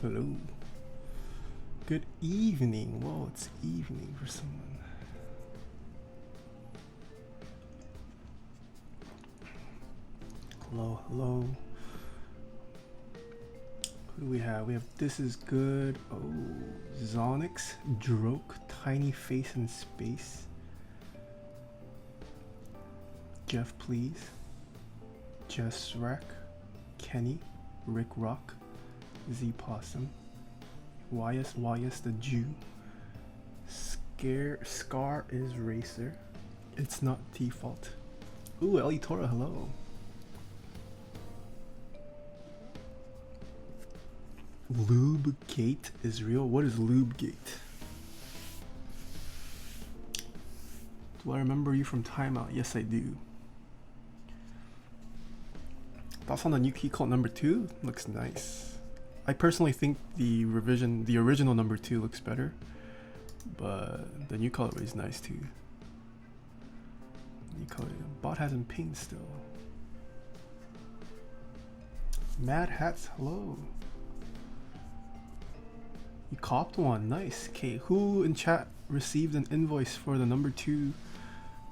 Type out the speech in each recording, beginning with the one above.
Hello. Good evening. Whoa, it's evening for someone. Hello, hello. Who do we have? We have This Is Good. Oh, Zonix, Droke, Tiny Face in Space. Jeff Please. Jess Rack. Kenny. Rick Rock. Z Possum. YS the Jew. Scar is Racer. It's not default. Ooh, Ellie Tora, hello. Lube Gate is real. What is Lube Gate? Do I remember you from Timeout? Yes, I do. Thoughts on the new key cult number 2? Looks nice. I personally think the original number 2 looks better, but the new colorway is nice too. New color. Bot hasn't pinged still. Mad Hats, hello. You copped one, nice. Okay, who in chat received an invoice for the number 2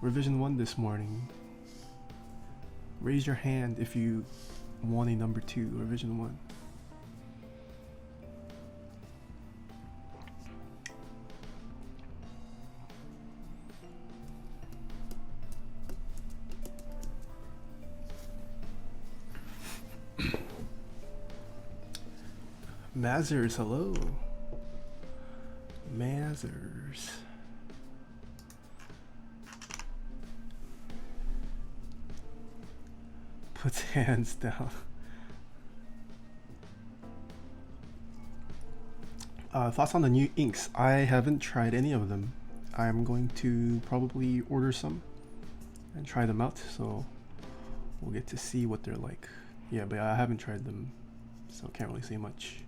revision 1 this morning? Raise your hand if you won a number 2 revision 1. Mazers, hello. Mazers. Puts hands down. Thoughts on the new inks? I haven't tried any of them. I'm going to probably order some and try them out, so we'll get to see what they're like. Yeah, but I haven't tried them, so can't really say much.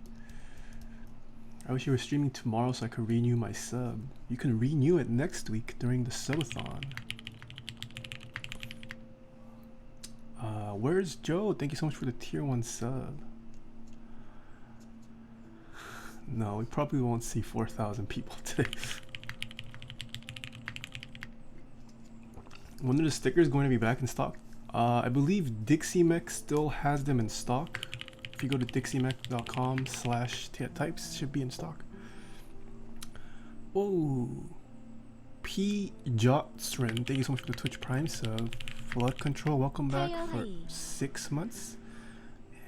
I wish you were streaming tomorrow so I could renew my sub. You can renew it next week during the subathon. Where's Joe? Thank you so much for the tier 1 sub. No, we probably won't see 4,000 people today. When are the stickers going to be back in stock? I believe Dixie Mech still has them in stock. If you go to dixiemech.com/types, should be in stock. Oh, P. Jotsrin, thank you so much for the Twitch Prime sub. Flood Control, welcome back for 6 months.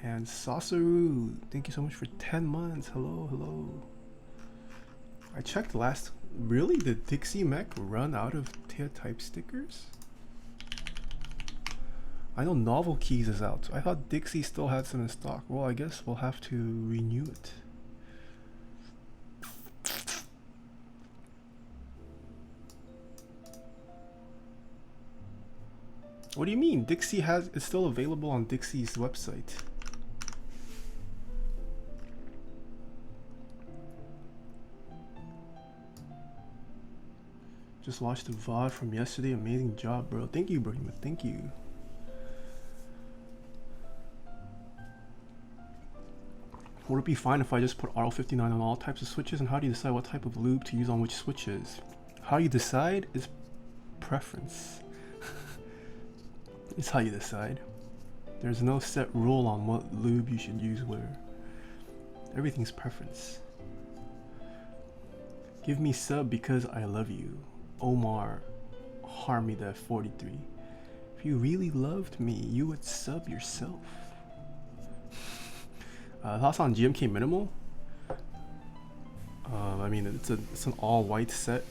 And Sasaru, thank you so much for 10 months. Hello, hello. I checked last. Really? Did Dixie Mech run out of Taeha type stickers? I know Novel Keys is out. I thought Dixie still had some in stock. Well, I guess we'll have to renew it. What do you mean? Dixie it's still available on Dixie's website. Just watched the VOD from yesterday. Amazing job, bro. Thank you, Brahima. Thank you. Would it be fine if I just put RL59 on all types of switches? And how do you decide what type of lube to use on which switches? How you decide is preference. It's how you decide. There's no set rule on what lube you should use where. Everything's preference. Give me sub because I love you. Omar Harmida 43. If you really loved me, you would sub yourself. Thoughts on GMK Minimal? I mean, it's an all white set.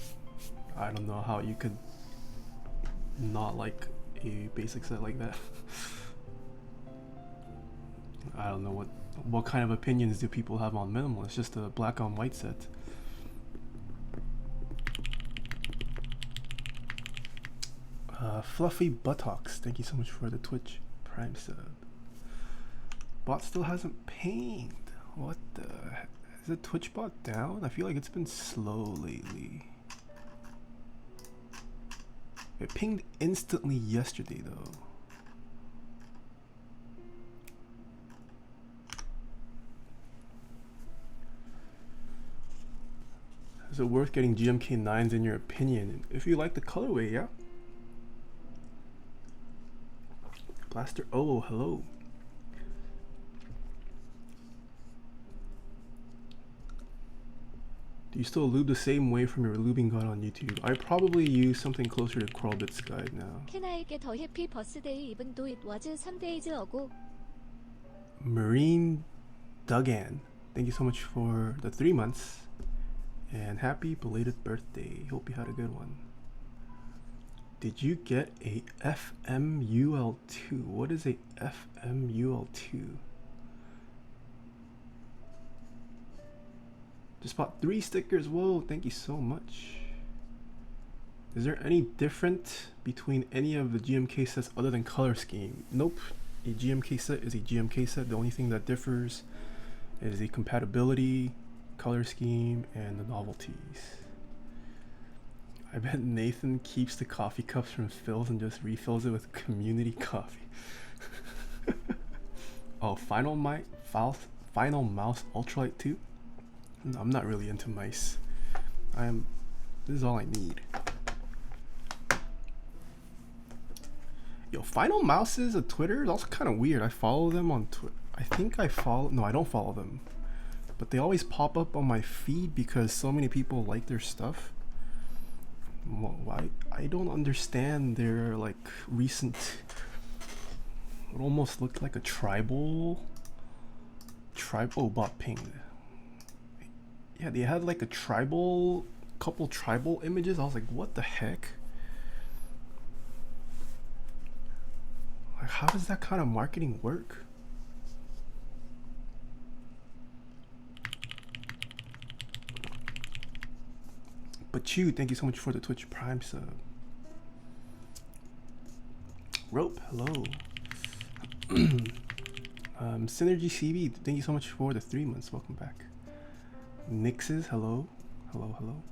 I don't know how you could not like a basic set like that. I don't know what kind of opinions do people have on Minimal. It's just a black on white set. Fluffy Buttocks, thank you so much for the Twitch Prime sub. Bot still hasn't pinged. What the heck? Is the Twitch bot down? I feel like it's been slow lately. It pinged instantly yesterday though. Is it worth getting GMK 9s in your opinion? If you like the colorway, yeah. Blaster, oh, hello. Do you still lube the same way from your lubing guide on YouTube? I probably use something closer to Crawlbit's guide now. 캐나에게 더 해피 버스데이 even though it was 3days ago. Marine Duggan, thank you so much for the 3 months. And happy belated birthday. Hope you had a good one. Did you get a FMUL2? What is a FMUL2? Just bought 3 stickers. Whoa, thank you so much. Is there any different between any of the GMK sets other than color scheme? Nope. A GMK set is a GMK set. The only thing that differs is the compatibility, color scheme, and the novelties. I bet Nathan keeps the coffee cups from Phil's and just refills it with community coffee. Oh, Final Mouse Ultralight 2? No, I'm not really into mice. This is all I need. Yo, Final Mouses on Twitter is also kind of weird. I follow them on Twitter. I think I follow, no, I don't follow them. But they always pop up on my feed because so many people like their stuff. Why? I don't understand their like recent, it almost looked like a tribal, oh, bot ping. Yeah, they had like a couple tribal images. I was like, what the heck? Like, how does that kind of marketing work? But you, thank you so much for the Twitch Prime sub. Rope, hello. Synergy CB, thank you so much for the 3 months. Welcome back. Nixes, hello. Hello.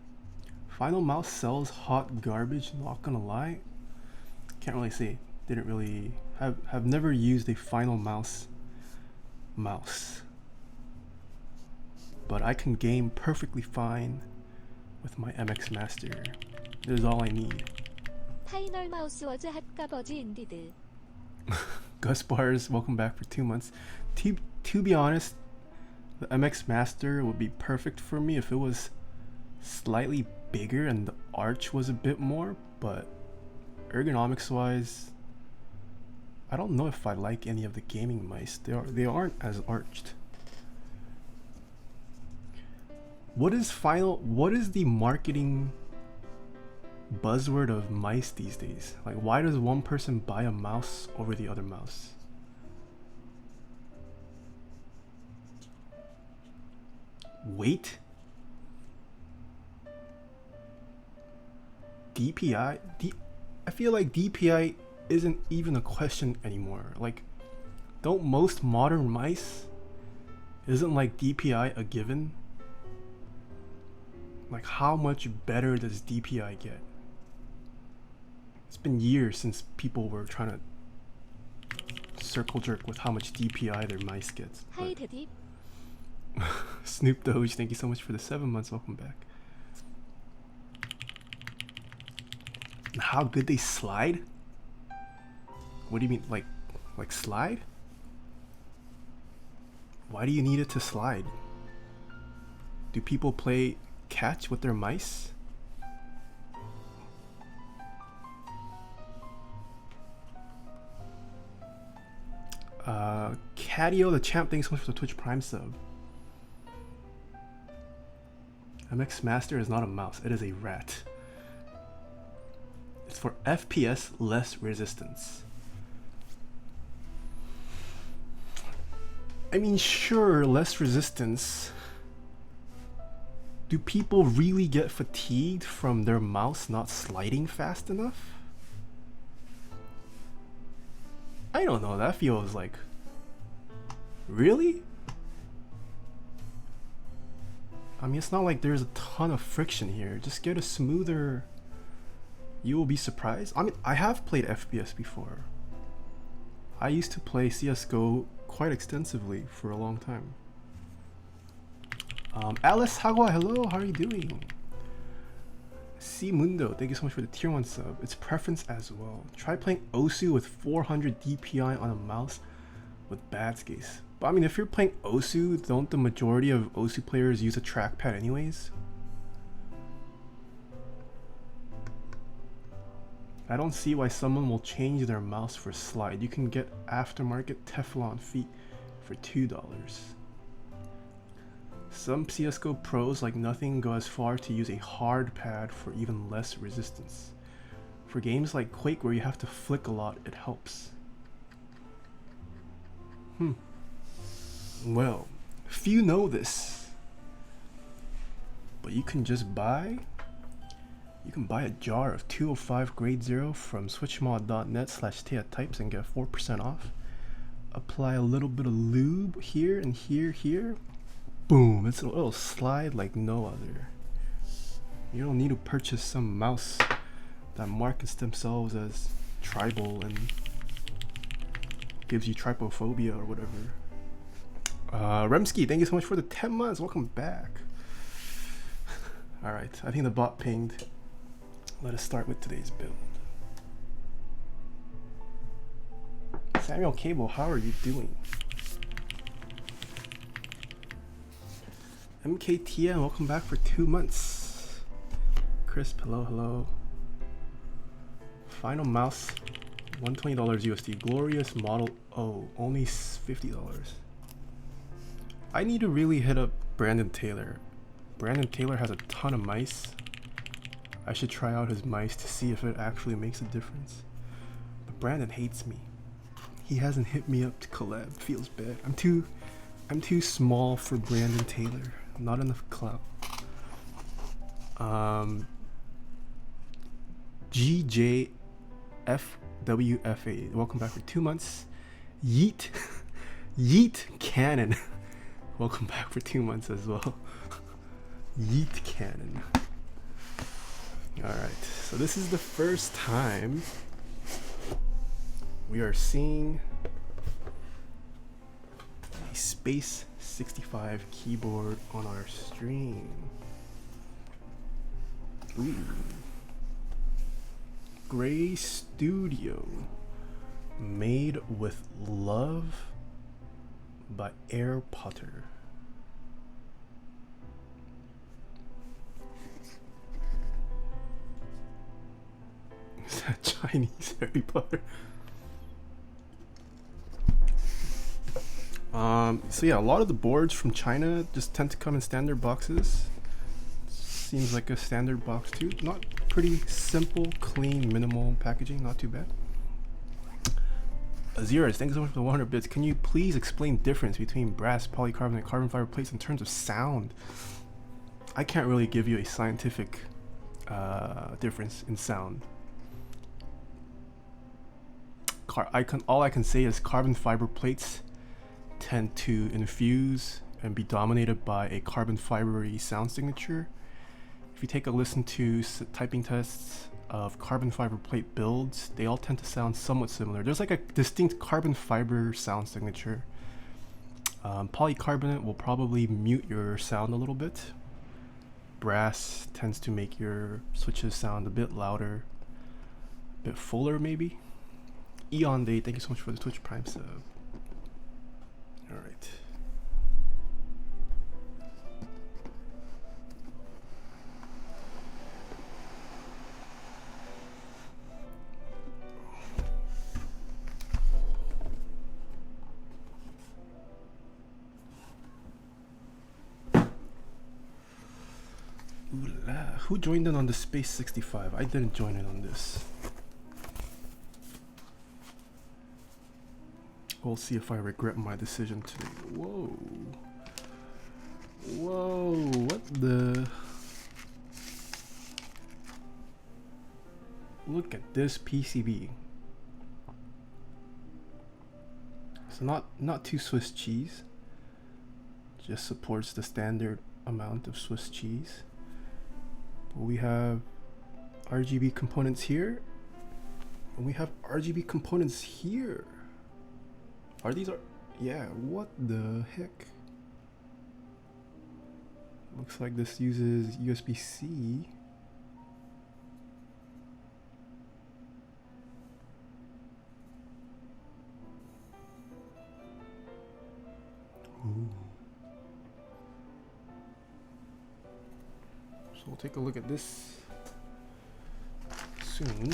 Final Mouse sells hot garbage, not gonna lie. Can't really say. Didn't really have never used a Final Mouse mouse. But I can game perfectly fine with my MX Master. This is all I need. 파이널 마우스 워즈 핫가버지 인디드. Gus Bars, welcome back for 2 months. To be honest, the MX Master would be perfect for me if it was slightly bigger and the arch was a bit more, but ergonomics wise, I don't know if I like any of the gaming mice. They aren't as arched. What is the marketing buzzword of mice these days? Like, why does one person buy a mouse over the other mouse? Weight? DPI? I feel like DPI isn't even a question anymore. Like, don't most modern mice, isn't like DPI a given? Like, how much better does DPI get? It's been years since people were trying to circle jerk with how much DPI their mice gets. Hi, Teddy. Snoop Doge, thank you so much for the 7 months. Welcome back. How good they slide? What do you mean, like slide? Why do you need it to slide? Do people play catch with their mice? Cadio the Champ, thanks so much for the Twitch Prime sub. MX Master is not a mouse, it is a rat. It's for FPS less resistance. I mean, sure, less resistance. Do people really get fatigued from their mouse not sliding fast enough? I don't know, that feels like... Really? I mean, it's not like there's a ton of friction here. Just get a smoother... You will be surprised. I mean, I have played FPS before. I used to play CSGO quite extensively for a long time. Alice Hagwa, hello, how are you doing? C Mundo, thank you so much for the tier 1 sub. It's preference as well. Try playing Osu with 400 DPI on a mouse with bad skates. But I mean, if you're playing Osu, don't the majority of Osu players use a trackpad anyways? I don't see why someone will change their mouse for slide. You can get aftermarket Teflon feet for $2. Some CSGO pros like nothing go as far to use a hard pad for even less resistance. For games like Quake where you have to flick a lot, it helps. Well, few know this, but you can buy a jar of 205 grade 0 from switchmod.net/Taeha types and get 4% off. Apply a little bit of lube here and here. Boom, it's a little slide like no other. You don't need to purchase some mouse that markets themselves as tribal and gives you trypophobia or whatever. Remski, thank you so much for the 10 months. Welcome back. Alright, I think the bot pinged. Let us start with today's build. Samuel Cable, how are you doing? MKTN, welcome back for 2 months. Crisp, hello. Final mouse, $120 USD. Glorious Model O, only $50. I need to really hit up Brandon Taylor. Brandon Taylor has a ton of mice. I should try out his mice to see if it actually makes a difference. But Brandon hates me. He hasn't hit me up to collab. Feels bad. I'm too small for Brandon Taylor. Not enough clout. GJFWFA, welcome back for 2 months. Yeet Cannon, welcome back for 2 months as well. Yeet Cannon. Alright, so this is the first time we we a Space65 keyboard on our stream. Ooh. Gray Studio, made with love by Air Potter. Is that Chinese Harry Potter? So yeah, a lot of the boards from China just tend to come in standard boxes. Seems like a standard box too. Not pretty simple, clean, minimal packaging, not too bad. Aziras, thank you so much for the 100 bits. Can you please explain difference between brass, polycarbonate, and carbon fiber plates in terms of sound? I can't really give you a scientific difference in sound. All I can say is carbon fiber plates tend to infuse and be dominated by a carbon fibery sound signature. If you take a listen to typing tests of carbon fiber plate builds, they all tend to sound somewhat similar. There's like a distinct carbon fiber sound signature. Polycarbonate will probably mute your sound a little bit. Brass tends to make your switches sound a bit louder, a bit fuller maybe. Eon Day, thank you so much for the Twitch Prime sub. Alright. Ooh la. Who joined in on the Space65? I didn't join in on this. We'll see if I regret my decision today. Whoa. Whoa, what the? Look at this PCB. So not too Swiss cheese. Just supports the standard amount of Swiss cheese. But we have RGB components here. And we have RGB components here. Yeah, what the heck? Looks like this uses USB-C. take a look at this soon.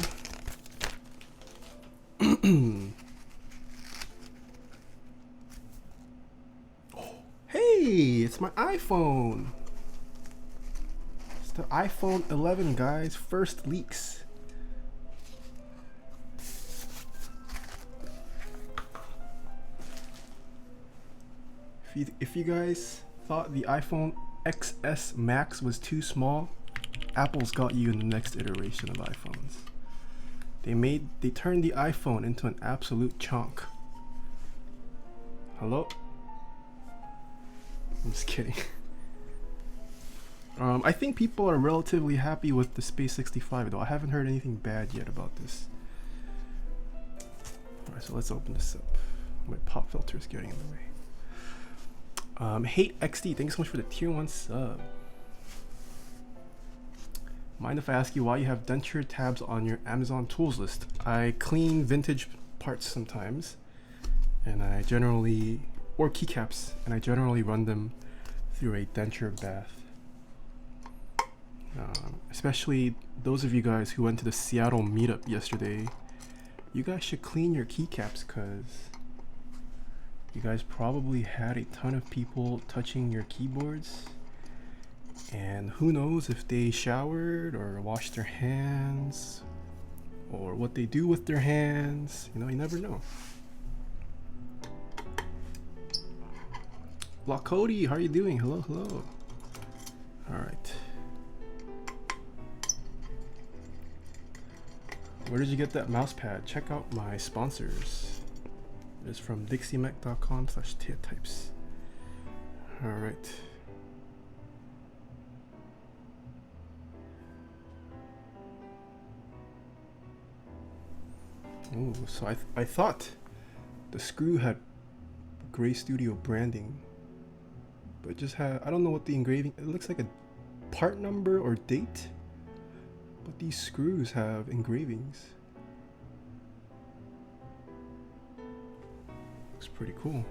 Hey, it's my iPhone. It's the iPhone 11, guys. First leaks. If you guys thought the iPhone XS Max was too small, Apple's got you in the next iteration of iPhones. They turned the iPhone into an absolute chunk. Hello? I'm just kidding. I think people are relatively happy with the Space65 though. I haven't heard anything bad yet about this. Alright, so let's open this up. My pop filter is getting in the way. Hate XD, thanks so much for the tier 1 sub. Mind if I ask you why you have denture tabs on your Amazon tools list? I clean vintage parts sometimes, and I generally, or keycaps, and I generally run them through a denture bath. Especially those of you guys who went to the Seattle meetup yesterday, you guys should clean your keycaps because you guys probably had a ton of people touching your keyboards, and who knows if they showered or washed their hands or what they do with their hands. You know, you never know. Block Cody, how are you doing? Hello, hello. All right. Where did you get that mouse pad? Check out my sponsors. It's from dixiemec.com/Taeha-types. All right. Oh, so I thought the screw had Gray Studio branding, but it just had, I don't know what the engraving, it looks like a part number or date, but these screws have engravings. Looks pretty cool.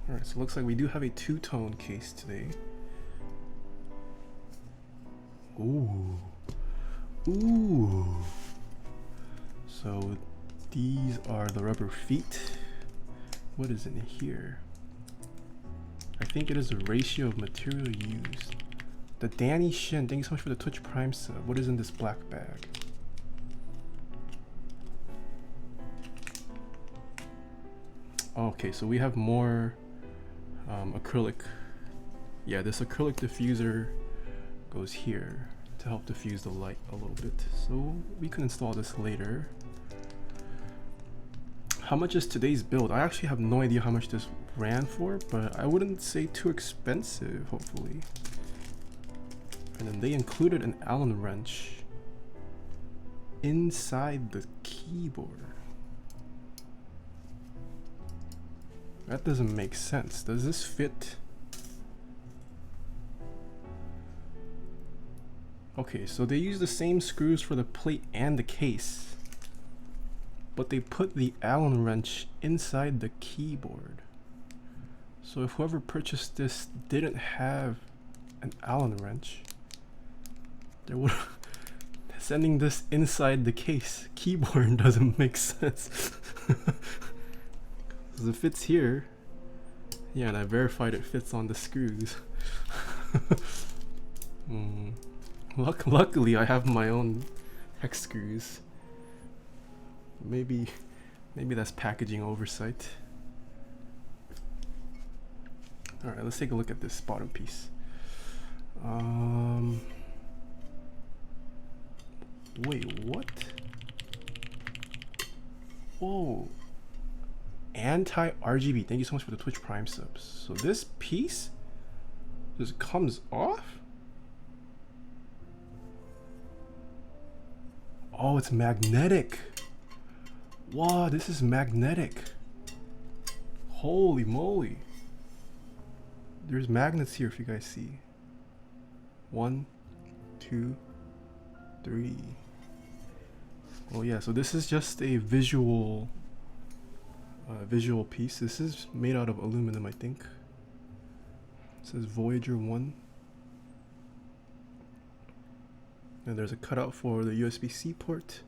Alright, so it looks like we do have a two-tone case today. Ooh. Ooh. So these are the rubber feet. What is in here? I think it is the ratio of material used. The Danny Shin, thank you so much for the Twitch Prime sub. What is in this black bag? Okay, so we have more acrylic. Yeah, this acrylic diffuser goes here to help diffuse the light a little bit. So we can install this later. How much is today's build? I actually have no idea how much this ran for, but I wouldn't say too expensive, hopefully. And then they included an Allen wrench inside the keyboard. That doesn't make sense. Does this fit? Okay, so they use the same screws for the plate and the case, but they put the Allen wrench inside the keyboard. So if whoever purchased this didn't have an Allen wrench, they would sending this inside the case keyboard doesn't make sense. Because it fits here. Yeah, and I verified it fits on the screws. Luckily, I have my own hex screws. Maybe that's packaging oversight. All right, let's take a look at this bottom piece. Wait, what? Whoa. Anti-RGB. Thank you so much for the Twitch Prime subs. So this piece just comes off? Oh, it's magnetic. Wow, this is magnetic. Holy moly. There's magnets here if you guys see. 1, 2, 3. Oh yeah, so this is just a visual visual piece. This is made out of aluminum, I think. It says Voyager 1. And there's a cutout for the USB-C port.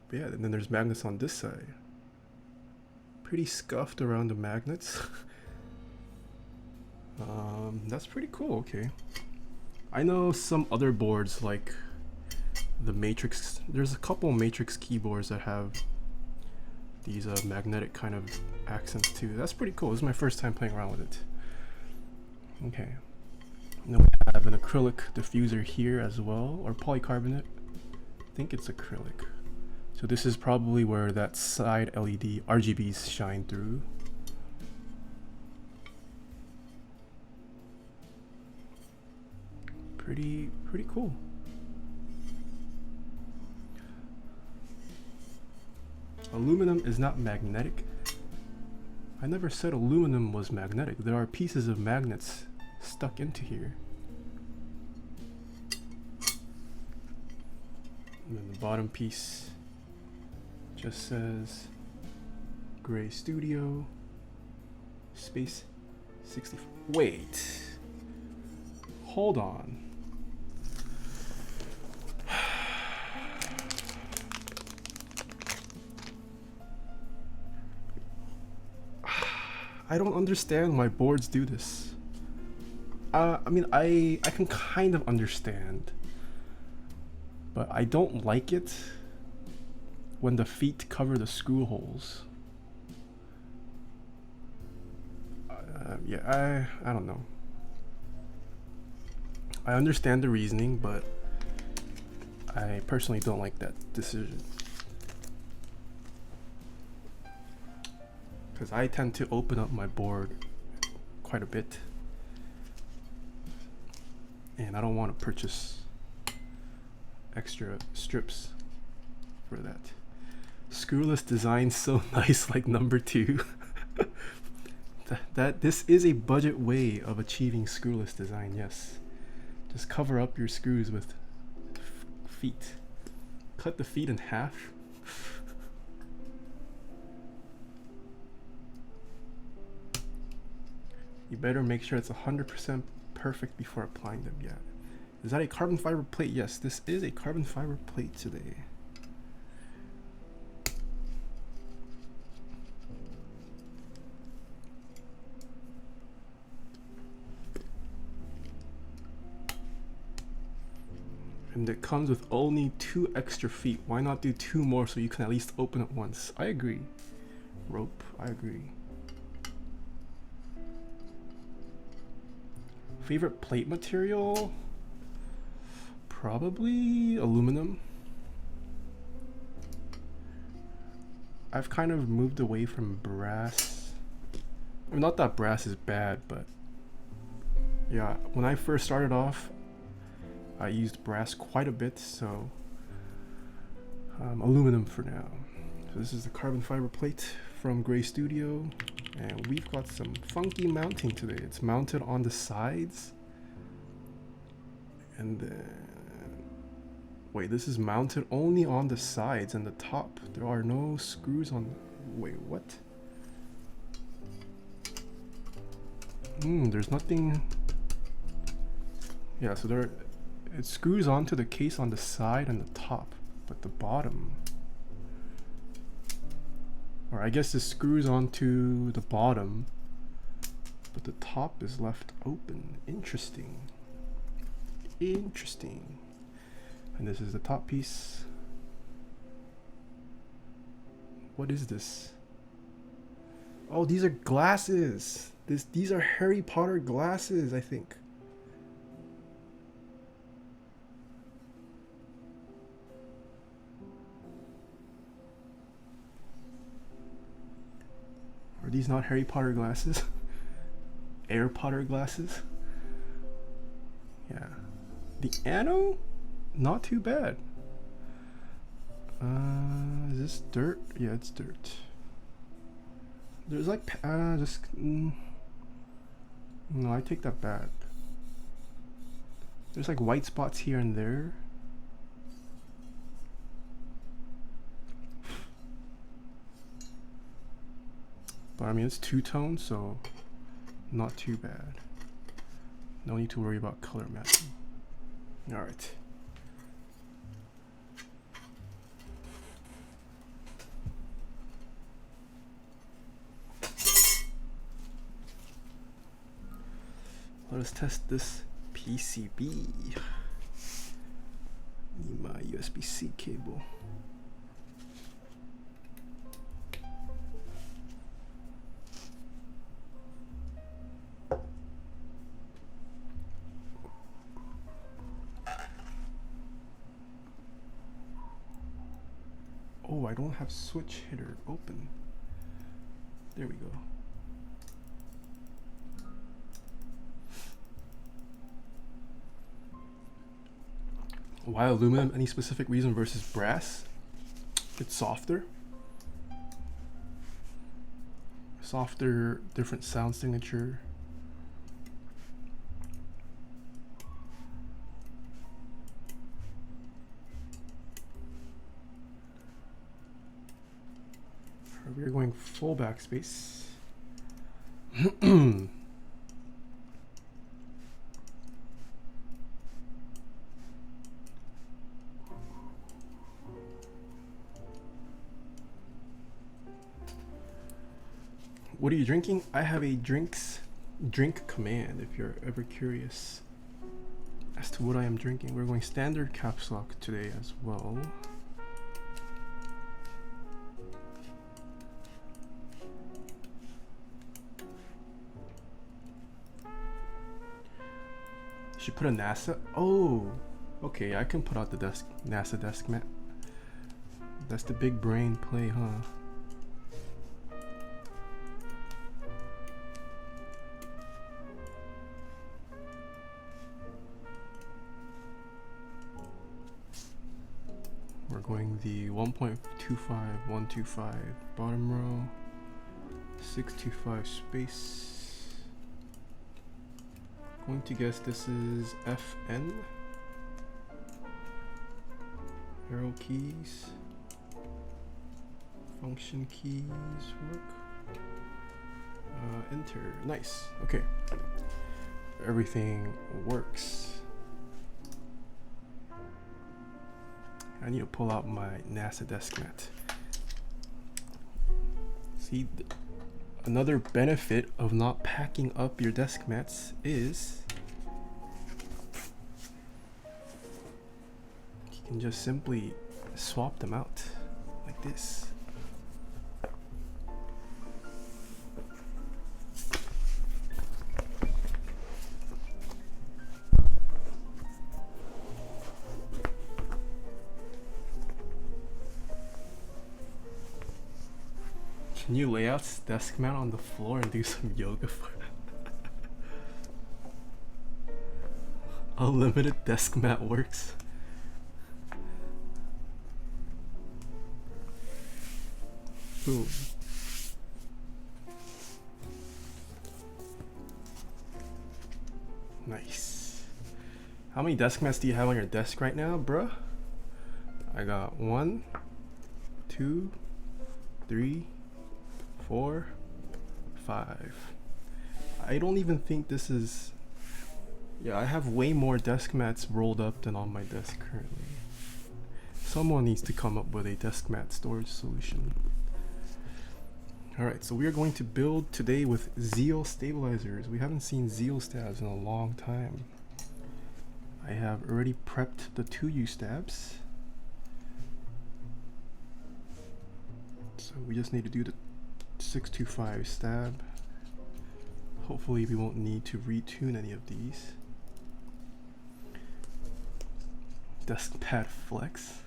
But yeah, and then there's magnets on this side. Pretty scuffed around the magnets. That's pretty cool. Okay. I know some other boards like the Matrix. There's a couple Matrix keyboards that have these magnetic kind of accents too. That's pretty cool. This is my first time playing around with it. Okay. And then we have an acrylic diffuser here as well, or polycarbonate. I think it's acrylic. So this is probably where that side LED RGBs shine through. Pretty cool. Aluminum is not magnetic. I never said aluminum was magnetic. There are pieces of magnets stuck into here. And then the bottom piece just says Gray Studio Space65. Wait. Hold on. I don't understand why boards do this. I mean, I can kind of understand, but I don't like it when the feet cover the screw holes. Yeah, I don't know. I understand the reasoning, but I personally don't like that decision. Because I tend to open up my board quite a bit. And I don't want to purchase extra strips for that. Screwless design so nice, like number 2. This is a budget way of achieving screwless design, yes. Just cover up your screws with feet. Cut the feet in half. You better make sure it's 100% perfect before applying them. Yeah. Is that a carbon fiber plate? Yes, this is a carbon fiber plate today. And it comes with only 2 extra feet. Why not do 2 more so you can at least open it once? I agree. Rope, I agree. Favorite plate material? Probably aluminum. I've kind of moved away from brass. I mean, not that brass is bad, but yeah, when I first started off, I used brass quite a bit, so aluminum for now. So this is the carbon fiber plate from Gray Studio, and we've got some funky mounting today. It's mounted on the sides, and then wait, this is mounted only on the sides and the top. There are no screws on. Wait, what? There's nothing. Yeah, so there. It screws onto the case on the side and the top, but the bottom, or I guess it screws onto the bottom, but the top is left open. Interesting. Interesting. And this is the top piece. What is this? Oh, these are glasses. These are Harry Potter glasses, I think. Are these not Harry Potter glasses? Air Potter glasses? Yeah. The ano? Not too bad. Is this dirt? Yeah, it's dirt. There's like, no, I take that back. There's like white spots here and there. But I mean, it's two-tone, so not too bad. No need to worry about color matching. All right. Let us test this PCB. Need my USB-C cable. Oh, I don't have switch header open. There we go. Why aluminum? Any specific reason versus brass? It's softer. Softer, different sound signature. We are going full backspace. What are you drinking? I have a drink command if you're ever curious as to what I am drinking. We're going standard caps lock today as well. Should put a NASA. Oh, okay. I can put out the NASA desk mat. That's the big brain play, huh? We're going the 1.25, 125 bottom row, 625 space. Going to guess this is FN. Arrow keys. Function keys work. Enter. Nice. Okay. Everything works. I need to pull out my NASA desk mat. See, another benefit of not packing up your desk mats is you can just simply swap them out like this. Can you lay out desk mat on the floor and do some yoga for it? Unlimited desk mat works. Boom. Nice. How many desk mats do you have on your desk right now, bruh? I got 1, 2, 3, 4, 5. I don't even think this is. Yeah, I have way more desk mats rolled up than on my desk currently. Someone needs to come up with a desk mat storage solution. Alright, so we are going to build today with Zeal stabilizers. We haven't seen Zeal stabs in a long time. I have already prepped the 2U stabs. So we just need to do the 625 stab. Hopefully we won't need to retune any of these. Desk pad flex.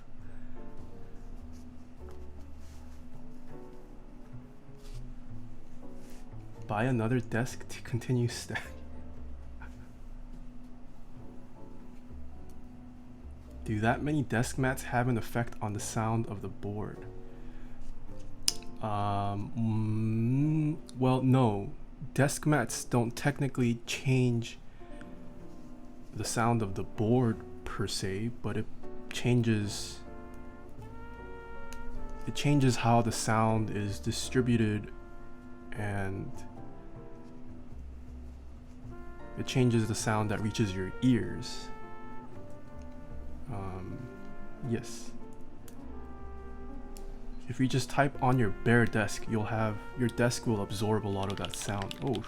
Buy another desk to continue stab. Do that many desk mats have an effect on the sound of the board? Well, no. Desk mats don't technically change the sound of the board per se, but it changes how the sound is distributed and it changes the sound that reaches your ears. Yes. If you just type on your bare desk, you'll have your desk will absorb a lot of that sound. Oh.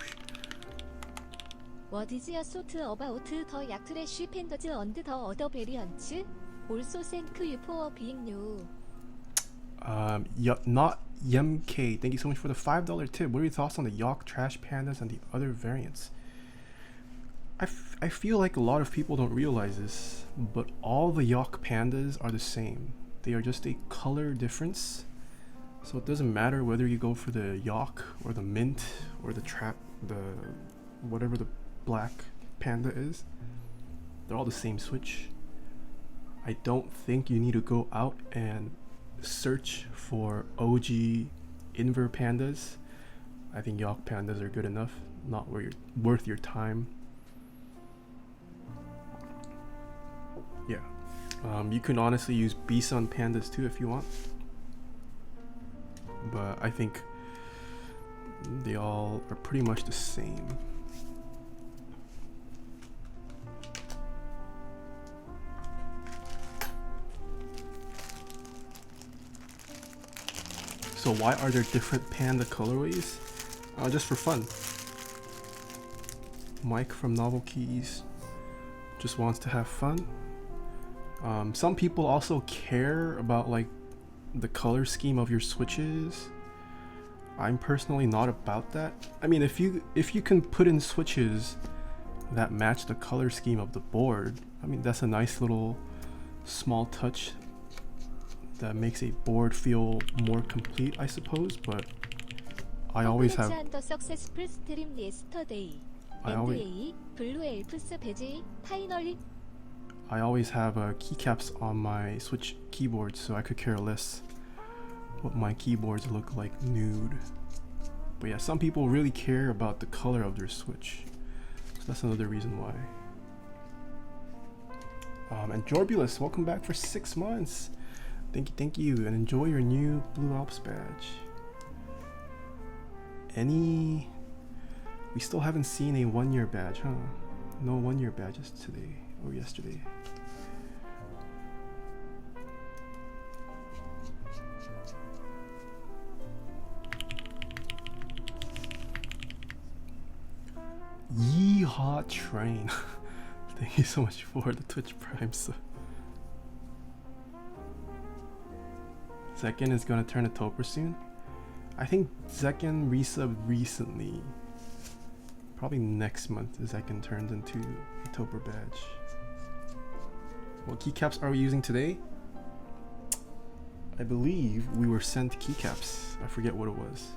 What is your thought about the yak trash pandas and the other variants? Also thank you for being new. Not YMK. Thank you so much for the $5 tip. What are your thoughts on the Yak trash pandas and the other variants? I feel like a lot of people don't realize this, but all the Yak pandas are the same. They are just a color difference. So it doesn't matter whether you go for the Yak or the mint or the whatever the black panda is. They're all the same switch. I don't think you need to go out and search for OG Inver pandas. I think Yak pandas are good enough, not worth your time. Yeah. You can honestly use Bison pandas too if you want. But I think they all are pretty much the same. So why are there different panda colorways? Just for fun. Mike from Novel Keys just wants to have fun. Some people also care about like the color scheme of your switches. I'm personally not about that. I mean, if you can put in switches that match the color scheme of the board, I mean that's a nice little small touch that makes a board feel more complete, I suppose. But I always have successful stream yesterday. I always have keycaps on my Switch keyboard, so I could care less what my keyboards look like nude. But yeah, some people really care about the color of their Switch, so that's another reason why. And Jorbulus, welcome back for 6 months. Thank you, and enjoy your new Blue Alps badge. We still haven't seen a 1-year badge, huh? No 1-year badges today or yesterday. Yeehaw train. Thank you so much for the Twitch Prime sub. Zekken is gonna turn a Topper soon. I think Zekken resubbed recently. Probably next month Zekken turns into a Topper badge. What keycaps are we using today? I believe we were sent keycaps. I forget what it was.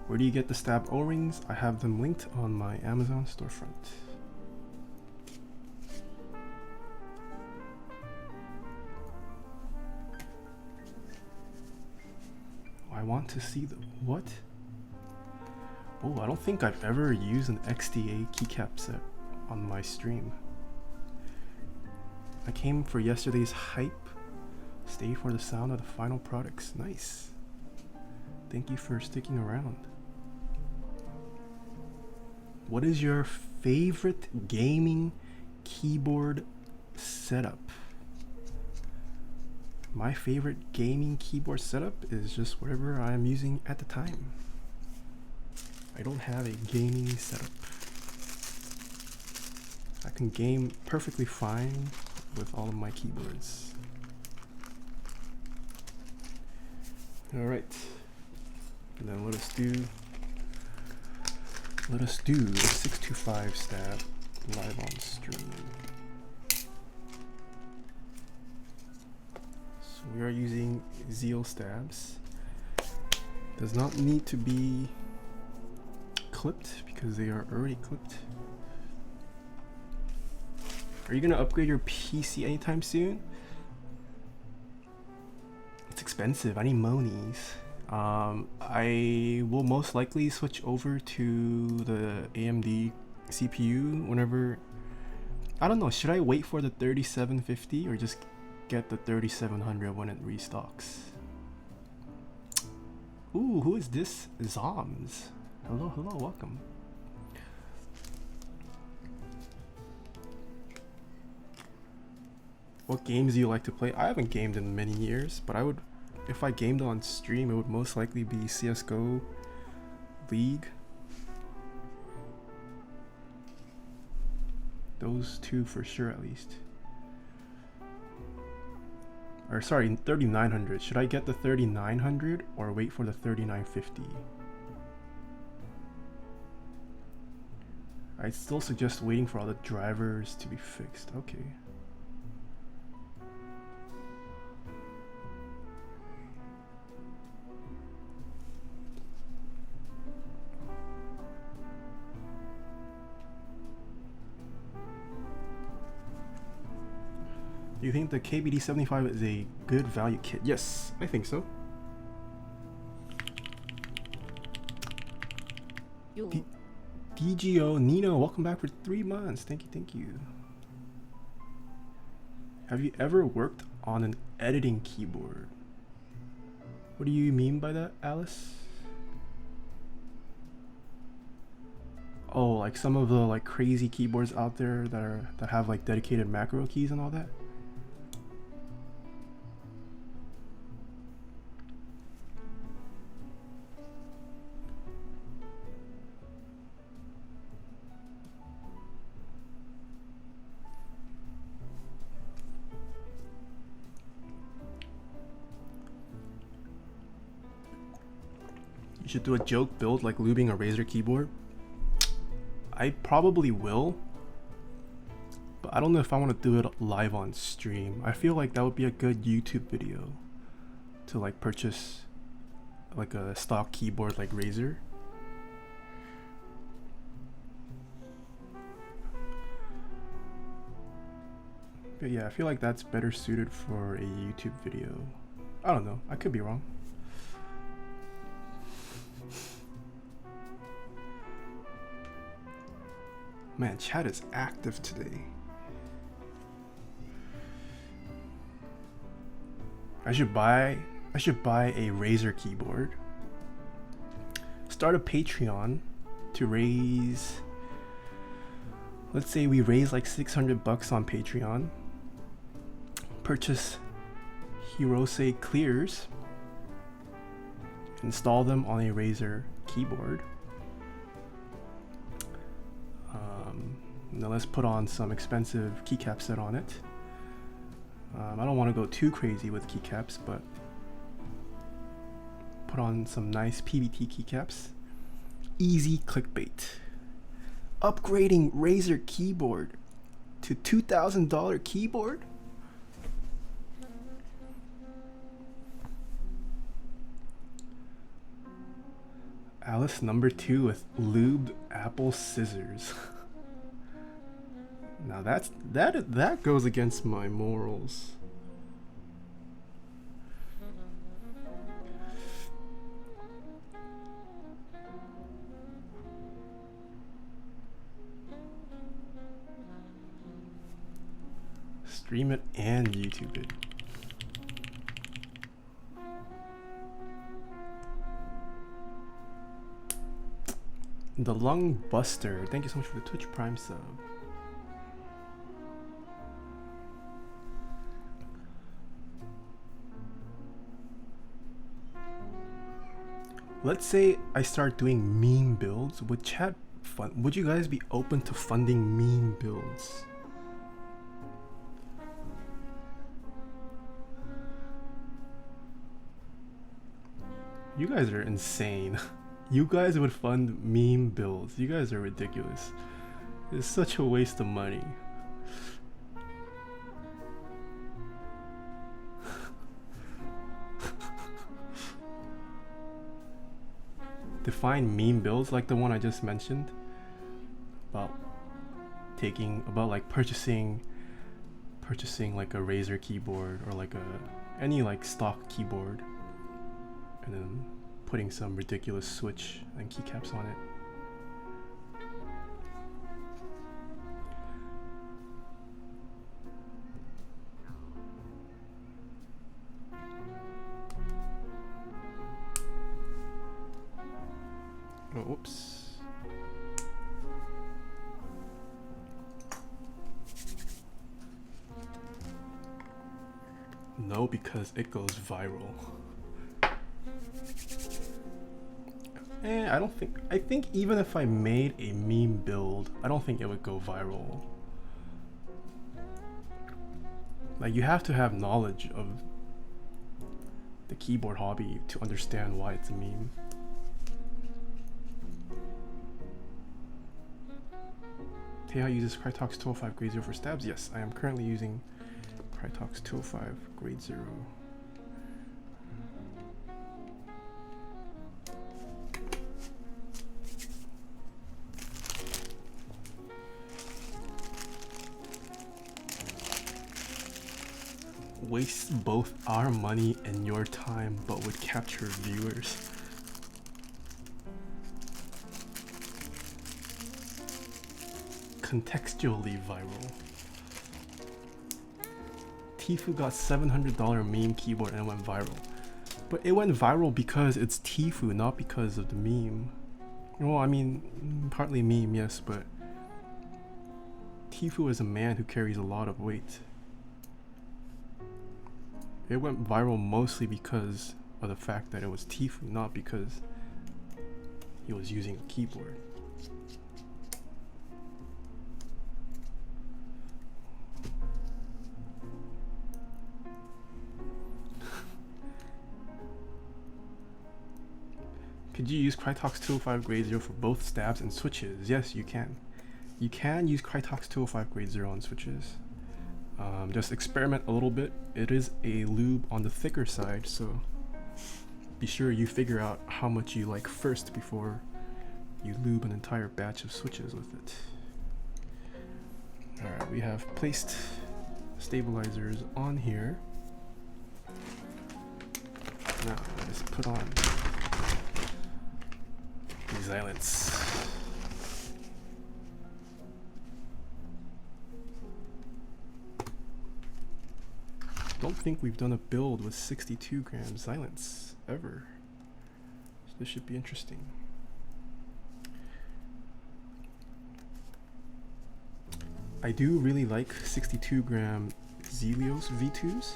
Where do you get the stab O-rings? I have them linked on my Amazon storefront. I want to see the what? Oh, I don't think I've ever used an XDA keycap set on my stream. I came for yesterday's hype. Stay for the sound of the final products. Nice. Thank you for sticking around. What is your favorite gaming keyboard setup? My favorite gaming keyboard setup is just whatever I am using at the time. I don't have a gaming setup. I can game perfectly fine with all of my keyboards. Alright. And then let us do the 625 stab live on stream. So we are using Zeal stabs. Does not need to be clipped because they are already clipped. Are you gonna upgrade your PC anytime soon? It's expensive. I need monies. I will most likely switch over to the AMD CPU whenever I don't know, should I wait for the 3750 or just get the 3700 when it restocks? Ooh, who is this? Zoms. Hello, hello, welcome. What games do you like to play? I haven't gamed in many years, but I would, if I gamed on stream, it would most likely be CSGO, League. Those two for sure, at least. Or sorry, 3900. Should I get the 3900 or wait for the 3950? I'd still suggest waiting for all the drivers to be fixed. Okay. Do you think the KBD75 is a good value kit? Yes, I think so. DGO Nino, welcome back for 3 months. Thank you, thank you. Have you ever worked on an editing keyboard? What do you mean by that, Alice? Oh, like some of the like crazy keyboards out there that have like dedicated macro keys and all that? You should do a joke build like lubing a Razer keyboard. I probably will, but I don't know if I want to do it live on stream. I feel like that would be a good YouTube video to like purchase like a stock keyboard like Razer. But yeah, I feel like that's better suited for a YouTube video. I don't know, I could be wrong. Man, chat is active today. I should buy a Razer keyboard. Start a Patreon to raise, let's say we raise like 600 bucks on Patreon. Purchase Hirose clears. Install them on a Razer keyboard. Now let's put on some expensive keycap set on it. I don't want to go too crazy with keycaps, but put on some nice PBT keycaps. Easy clickbait. Upgrading Razer keyboard to $2,000 keyboard? Alice number 2 with lubed Apple scissors. Now that goes against my morals. Stream it and YouTube it. The Lung Buster, thank you so much for the Twitch Prime sub. Let's say I start doing meme builds. Would chat fund? Would you guys be open to funding meme builds? You guys are insane. You guys would fund meme builds. You guys are ridiculous. It's such a waste of money. Define meme builds like the one I just mentioned. About purchasing like a Razer keyboard or like any like stock keyboard, and then putting some ridiculous switch and keycaps on it. No, because it goes viral. I think even if I made a meme build, I don't think it would go viral. Like, you have to have knowledge of the keyboard hobby to understand why it's a meme. Taeha uses Crytox 205 grade 0 for stabs. Yes, I am currently using Crytox 205 grade 0. Wastes both our money and your time, but would capture viewers. Contextually viral. Tfue got $700 meme keyboard and it went viral. But it went viral because it's Tfue, not because of the meme. Well, I mean, partly meme, yes, but Tfue is a man who carries a lot of weight. It went viral mostly because of the fact that it was Tfue, not because he was using a keyboard. Could you use Crytox 205 grade 0 for both stabs and switches? Yes, you can. You can use Crytox 205 grade 0 on switches. Just experiment a little bit. It is a lube on the thicker side, so be sure you figure out how much you like first before you lube an entire batch of switches with it. Alright, we have placed stabilizers on here. Now let's put on these islands. Don't think we've done a build with 62 gram silence ever, so this should be interesting. I do really like 62 gram Zelios V2s,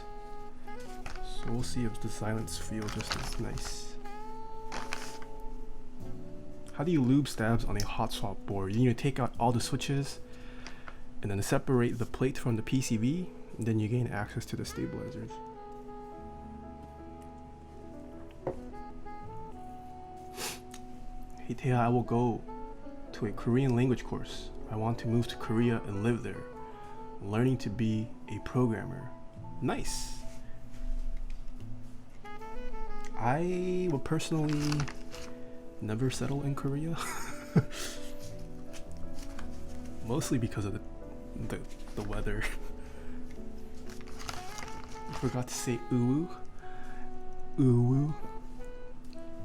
so we'll see if the silence feel just as nice. How do you lube stabs on a hot swap board? You need to take out all the switches and then separate the plate from the PCB. And then you gain access to the stabilizers. Hey Taeha, I will go to a Korean language course. I want to move to Korea and live there. Learning to be a programmer. Nice. I would personally never settle in Korea. Mostly because of the weather. Forgot to say uwu. Uwu.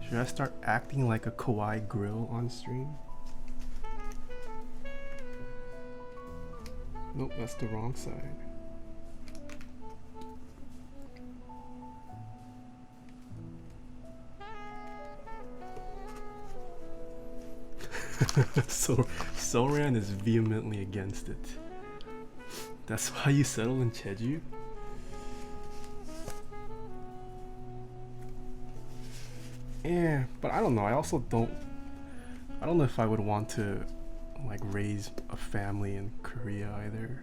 Should I start acting like a kawaii grill on stream? Nope, that's the wrong side. So Soran is vehemently against it. That's why you settle in Jeju? Yeah, but I don't know. I don't know if I would want to like raise a family in Korea either.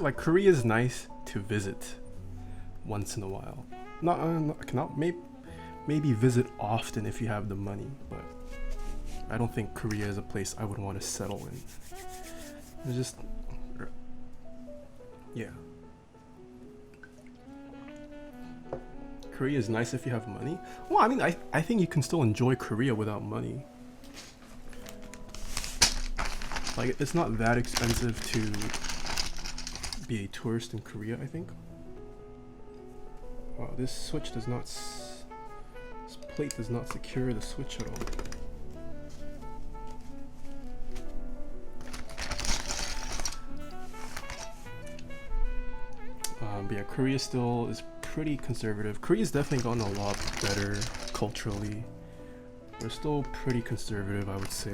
Like Korea is nice to visit once in a while. Not maybe visit often if you have the money, but I don't think Korea is a place I would want to settle in. It's just, yeah. Korea is nice if you have money. Well, I mean, I think you can still enjoy Korea without money. Like, it's not that expensive to be a tourist in Korea, I think. Wow, this switch does not, this plate does not secure the switch at all. But yeah, Korea still is pretty conservative. Korea's definitely gotten a lot better culturally. We're still pretty conservative, I would say.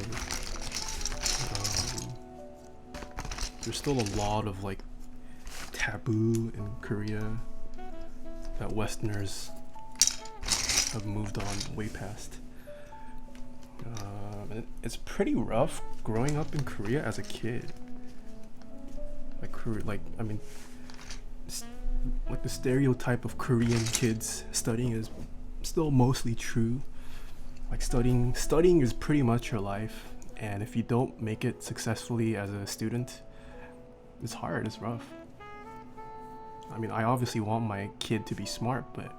There's still a lot of like taboo in Korea that Westerners have moved on way past. It's pretty rough growing up in Korea as a kid. Like the stereotype of Korean kids studying is still mostly true. Like studying is pretty much your life, and if you don't make it successfully as a student, it's hard, it's rough. I mean, I obviously want my kid to be smart, but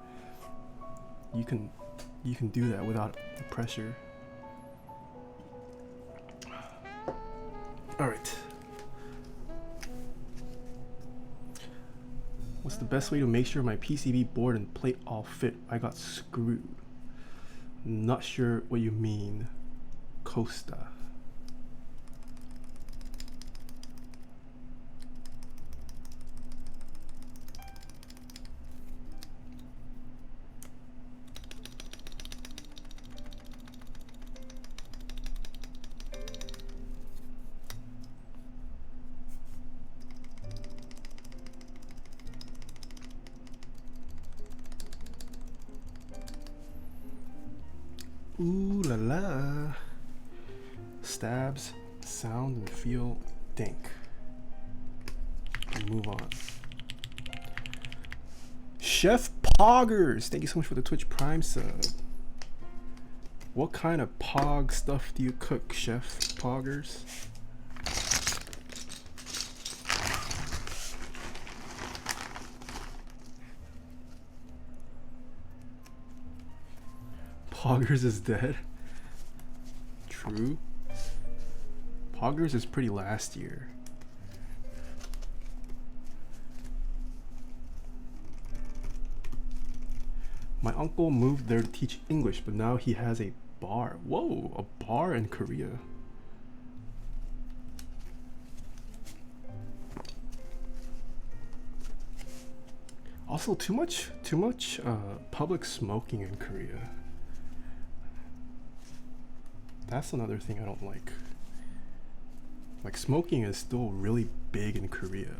you can do that without the pressure. All right. What's the best way to make sure my PCB board and plate all fit? I got screwed. Not sure what you mean, Costa. Ooh la la. Stabs, sound and feel dank. Move on. Chef Poggers, thank you so much for the Twitch Prime sub. What kind of pog stuff do you cook, Chef Poggers? Poggers is dead. True. Poggers is pretty last year. My uncle moved there to teach English, but now he has a bar. Whoa, a bar in Korea. Also, too much public smoking in Korea. That's another thing I don't like. Like, smoking is still really big in Korea.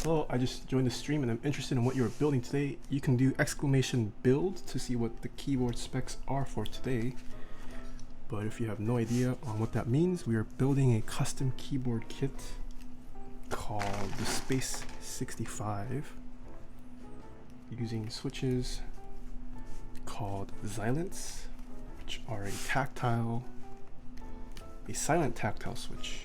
Hello, I just joined the stream and I'm interested in what you're building today. You can do !build to see what the keyboard specs are for today. But if you have no idea on what that means, we are building a custom keyboard kit called the Space65 using switches called Xylants, which are a silent tactile switch.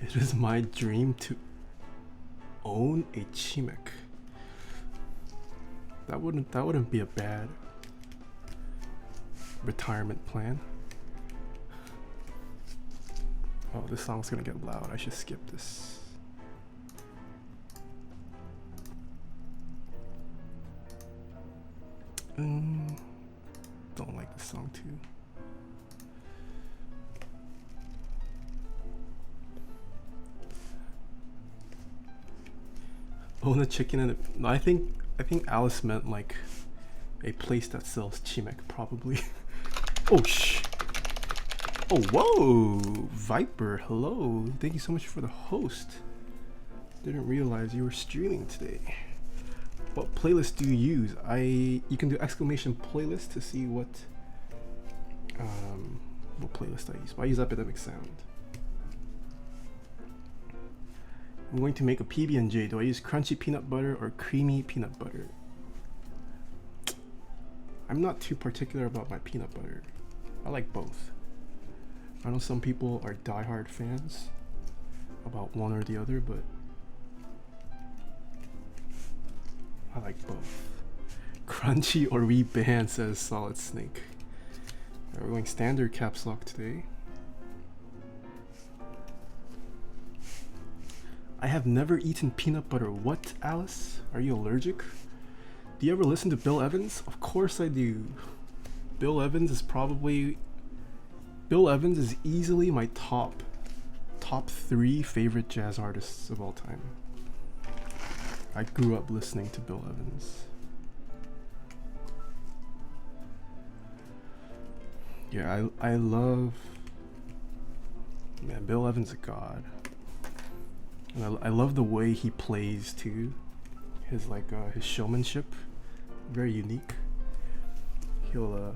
It is my dream to own a Chimek. That wouldn't be a bad retirement plan. Oh, this song's gonna get loud. I should skip this. Don't like this song too. Own a chicken and no, I think Alice meant like a place that sells Chimek, probably. Oh whoa, Viper, hello. Thank you so much for the host. Didn't realize you were streaming today. What playlist do you use? You can do !playlist to see what playlist I use. But I use Epidemic Sound. I'm going to make a PB&J. Do I use crunchy peanut butter or creamy peanut butter? I'm not too particular about my peanut butter. I like both. I know some people are diehard fans about one or the other, but I like both. Crunchy or reband, says Solid Snake. We're going standard caps lock today. I have never eaten peanut butter. What, Alice? Are you allergic? Do you ever listen to Bill Evans? Of course I do. Bill Evans is easily my top 3 favorite jazz artists of all time. I grew up listening to Bill Evans. Yeah, I love, man, Bill Evans is a god. And I love the way he plays too. His his showmanship, very unique. Bill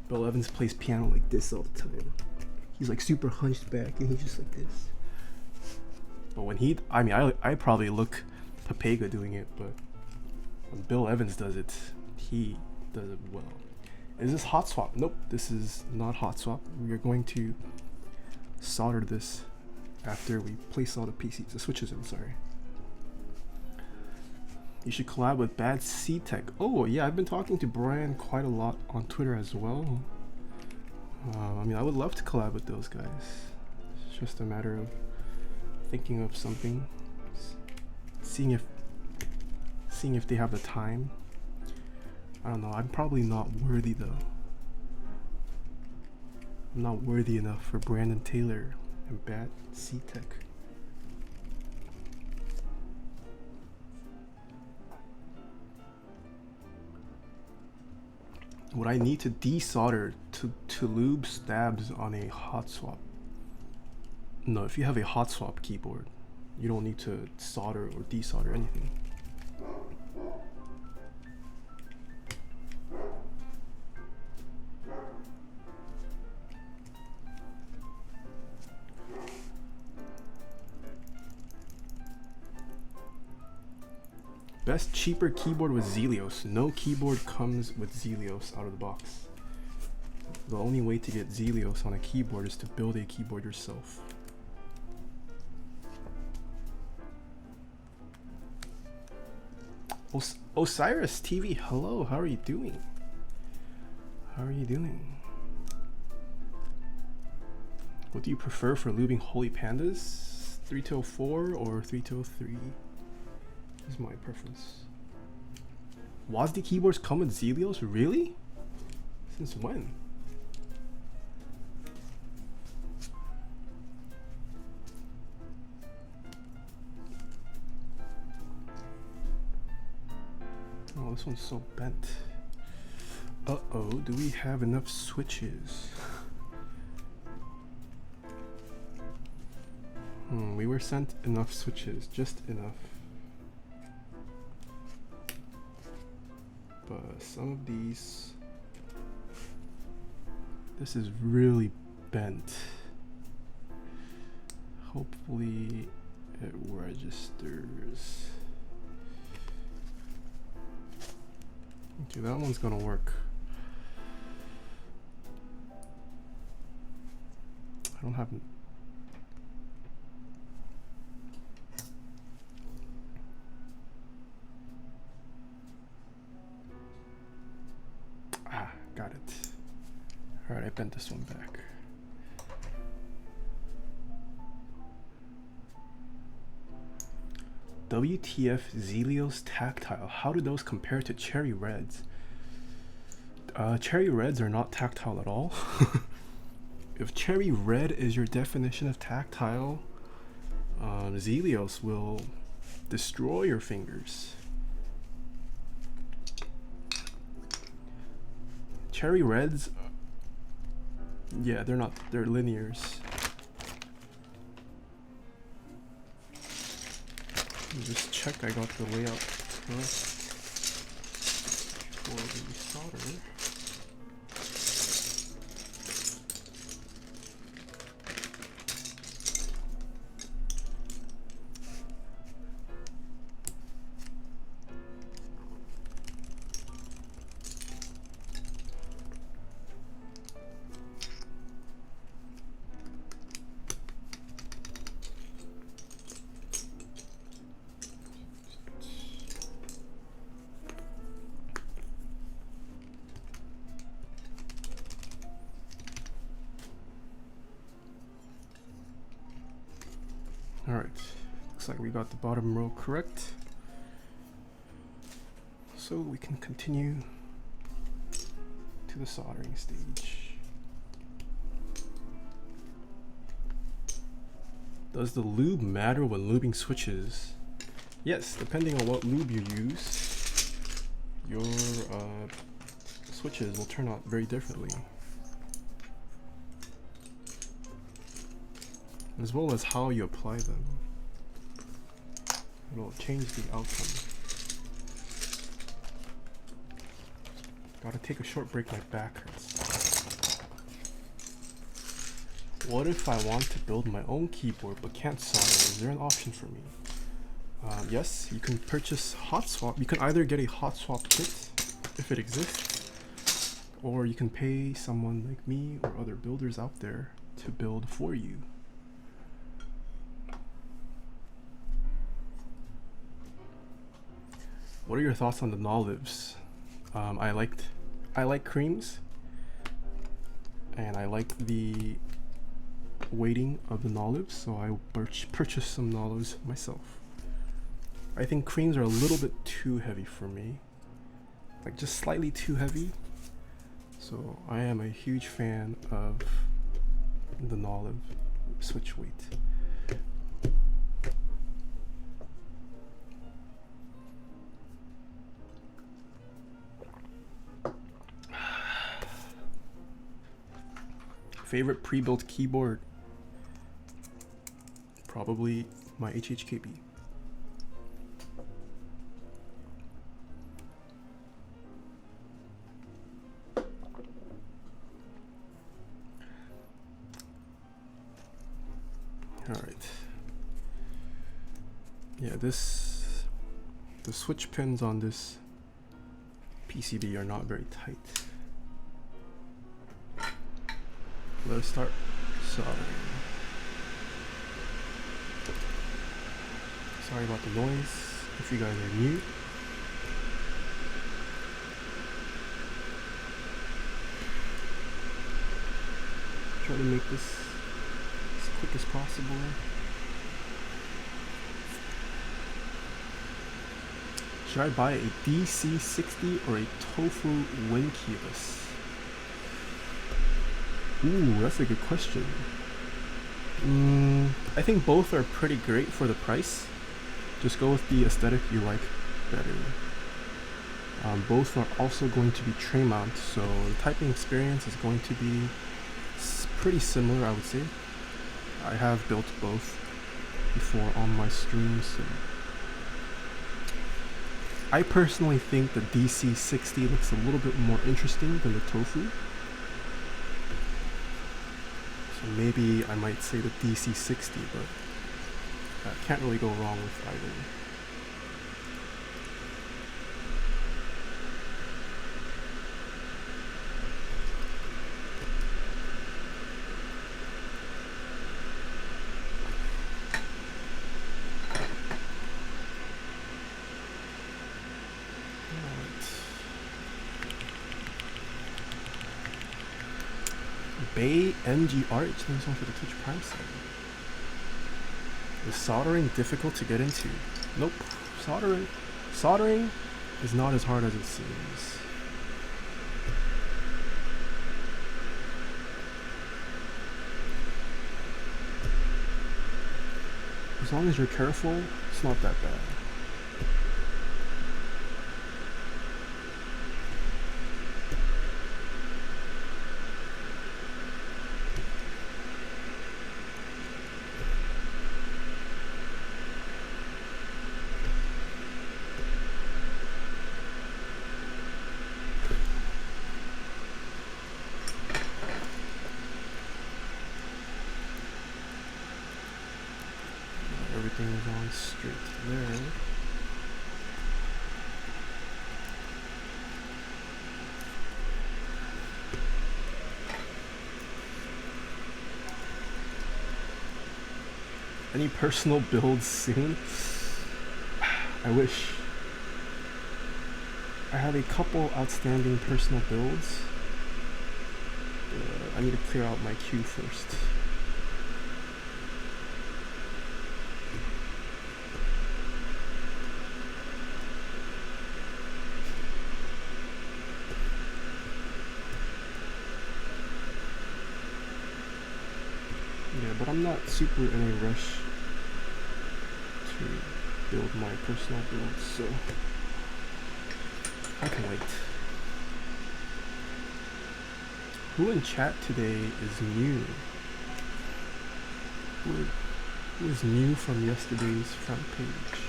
Evans plays piano like this all the time. He's like super hunched back and he's just like this. But when I probably look Papega doing it, but when Bill Evans does it, he does it well. Is this hot swap? Nope, this is not hot swap. We are going to solder this after we place all the switches in, sorry. You should collab with Bad C Tech. Oh yeah, I've been talking to Brian quite a lot on Twitter as well. I would love to collab with those guys. It's just a matter of thinking of something, seeing if they have the time. I don't know, I'm probably not worthy though. I'm not worthy enough for Brandon Taylor and Bad C Tech. Would I need to desolder to lube stabs on a hot swap? No, if you have a hot swap keyboard, you don't need to solder or desolder anything. Best cheaper keyboard with Zelios. No keyboard comes with Zelios out of the box. The only way to get Zelios on a keyboard is to build a keyboard yourself. Osiris TV, hello, how are you doing? How are you doing? What do you prefer for lubing Holy Pandas? 3204 or 3203? Is my preference. WASD keyboards come with Zelios? Really? Since when? Oh, this one's so bent. Uh-oh, do we have enough switches? We were sent enough switches, just enough. But some of these, this is really bent. Hopefully it registers. Okay, that one's gonna work. I don't have. Got it. Alright, I bent this one back. WTF Zelios Tactile. How do those compare to Cherry Reds? Cherry Reds are not tactile at all. If Cherry Red is your definition of tactile, Zelios will destroy your fingers. Cherry Reds, yeah, they're not, they're linears. Just check I got the layout correct for the solder. looks like we got the bottom row correct. So we can continue to the soldering stage. Does the lube matter when lubing switches? Yes, depending on what lube you use, your switches will turn out very differently. As well as how you apply them. It'll change the outcome. Gotta take a short break, my back hurts. What if I want to build my own keyboard but can't solder? Is there an option for me? Yes, you can purchase hot swap. You can either get a hot swap kit if it exists, or you can pay someone like me or other builders out there to build for you. What are your thoughts on the olives? I like creams, and I like the weighting of the olives, so I purchased some olives myself. I think creams are a little bit too heavy for me, like just slightly too heavy. So I am a huge fan of the olive switch weight. Favorite pre-built keyboard? Probably my HHKB. Alright. Yeah, the switch pins on this PCB are not very tight. Let's start soldering. Sorry about the noise if you guys are new. Try to make this as quick as possible. Should I buy a DC60 or a Tofu wind keyless? Ooh, that's a good question. I think both are pretty great for the price. Just go with the aesthetic you like better. Both are also going to be tray mount, so the typing experience is going to be pretty similar, I would say. I have built both before on my streams, so I personally think the DC60 looks a little bit more interesting than the Tofu. So maybe I might say the DC60, but can't really go wrong with either. Bay MGRH, thanks so much for the Twitch Prime sub. Is soldering difficult to get into? Nope. Soldering is not as hard as it seems. As long as you're careful, it's not that bad. Everything is on straight there. Any personal builds soon? I wish. I have a couple outstanding personal builds. I need to clear out my queue first. but I'm not super in a rush to build my personal build, so I can wait. Who in chat today is new? Who is new from yesterday's front page?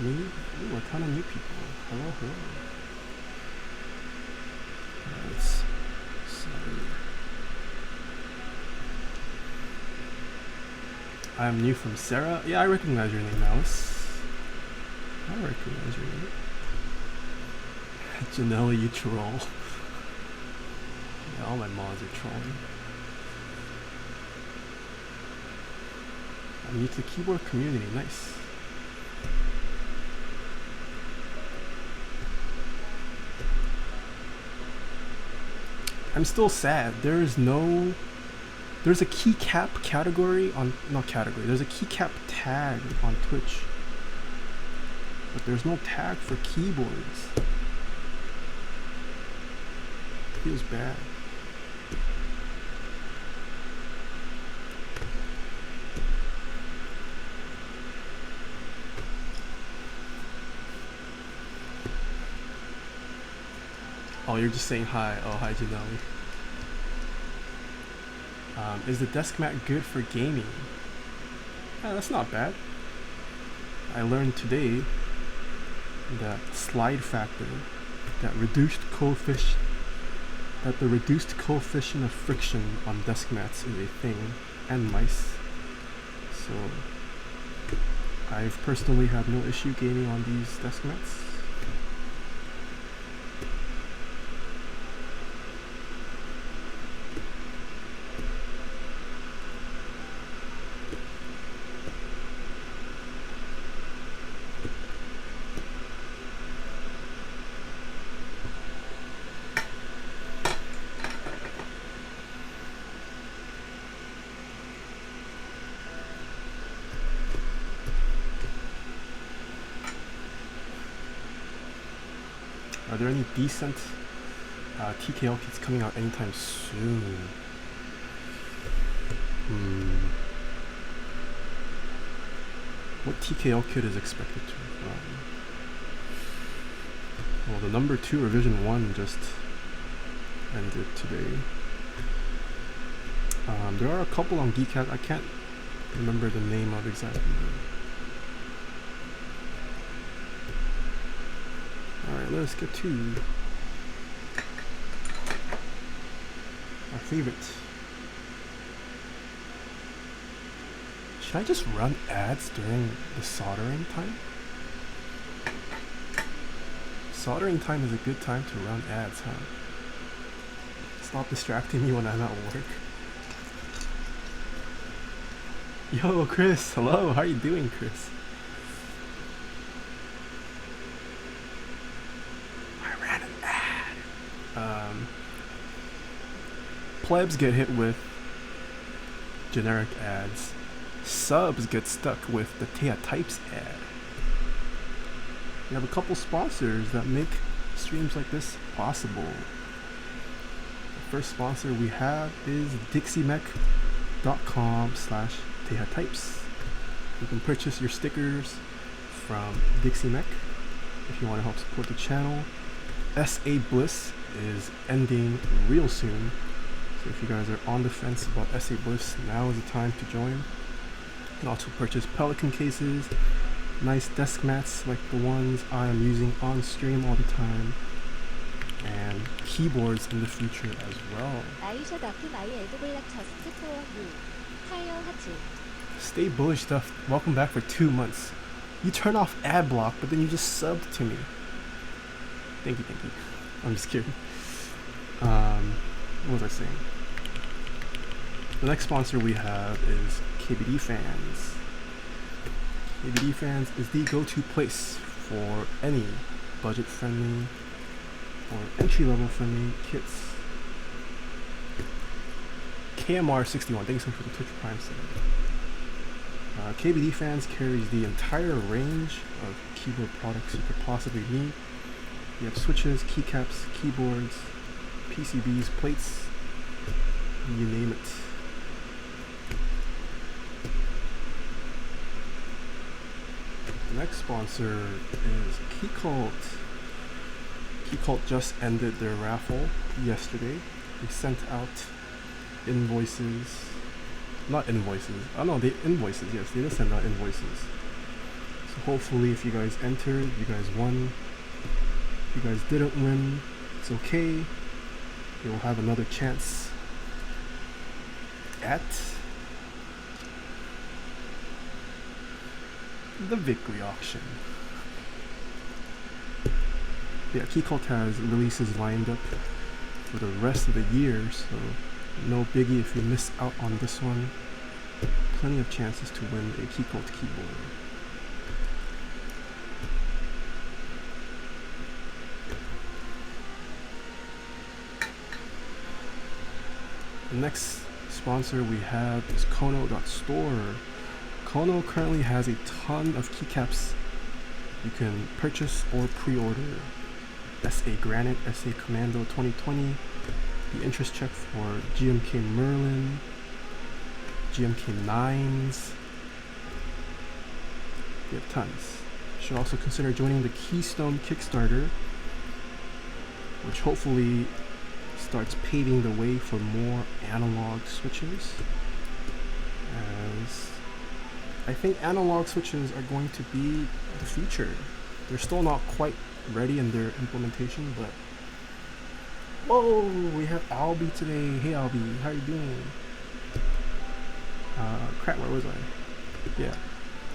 Me? Ooh, a ton of new people. Hello, hello. Let's see. I'm new from Sarah. Yeah, I recognize your name, Alice. I recognize your name. Janelle, you troll. Yeah, all my mods are trolling. I'm new to the keyboard community. Nice. I'm still sad. There's a Keycap category on, not category, there's a Keycap tag on Twitch. But there's no tag for keyboards. Feels bad. Oh, you're just saying hi. Oh, hi, Janelle. Is the desk mat good for gaming? Yeah, that's not bad. I learned today that slide factor, that the reduced coefficient of friction on desk mats is a thing, and mice. So I've personally had no issue gaming on these desk mats. Are there any decent TKL kits coming out anytime soon? What TKL kit is expected to run? Well, the number 2 revision 1 just ended today. There are a couple on Keycaps. I can't remember the name of exactly. Alright, let's get to our favorite. Should I just run ads during the soldering time? Soldering time is a good time to run ads, huh? Stop distracting me when I'm at work. Yo, Chris, hello, how are you doing, Chris? Plebs get hit with generic ads. Subs get stuck with the Taeha types ad. We have a couple sponsors that make streams like this possible. The first sponsor we have is dixiemech.com/Taeha types. You can purchase your stickers from Dixiemech if you want to help support the channel. SA Bliss is ending real soon. So if you guys are on the fence about SA Bliss, now is the time to join. You can also purchase Pelican cases, nice desk mats like the ones I am using on stream all the time, and keyboards in the future as well. Stay bullish stuff. Welcome back for 2 months. You turn off ad block, but then you just subbed to me. Thank you, thank you. I'm just kidding. What was I saying? The next sponsor we have is KBD Fans. KBD Fans is the go-to place for any budget-friendly or entry-level friendly kits. KMR61, thanks so much for the Twitch Prime sub. KBD Fans carries the entire range of keyboard products you could possibly need. You have switches, keycaps, keyboards, PCBs, plates, you name it. Next sponsor is Keycap. Keycap just ended their raffle yesterday. They sent out invoices. Not invoices. Oh no, invoices, yes. They did send out invoices. So hopefully if you guys entered, you guys won. If you guys didn't win, it's okay. You'll have another chance at the victory auction. Yeah, Keycap has releases lined up for the rest of the year, so no biggie if you miss out on this one. Plenty of chances to win a Keycap keyboard. The next sponsor we have is Kono.store. Kono currently has a ton of keycaps you can purchase or pre-order. SA Granite, SA Commando 2020, the interest check for GMK Merlin, GMK 9s. We have tons. You should also consider joining the Keystone Kickstarter, which hopefully starts paving the way for more analog switches, as I think analog switches are going to be the future. They're still not quite ready in their implementation, but whoa, we have Albie today. Hey Albie, how you doing? Crap, where was I?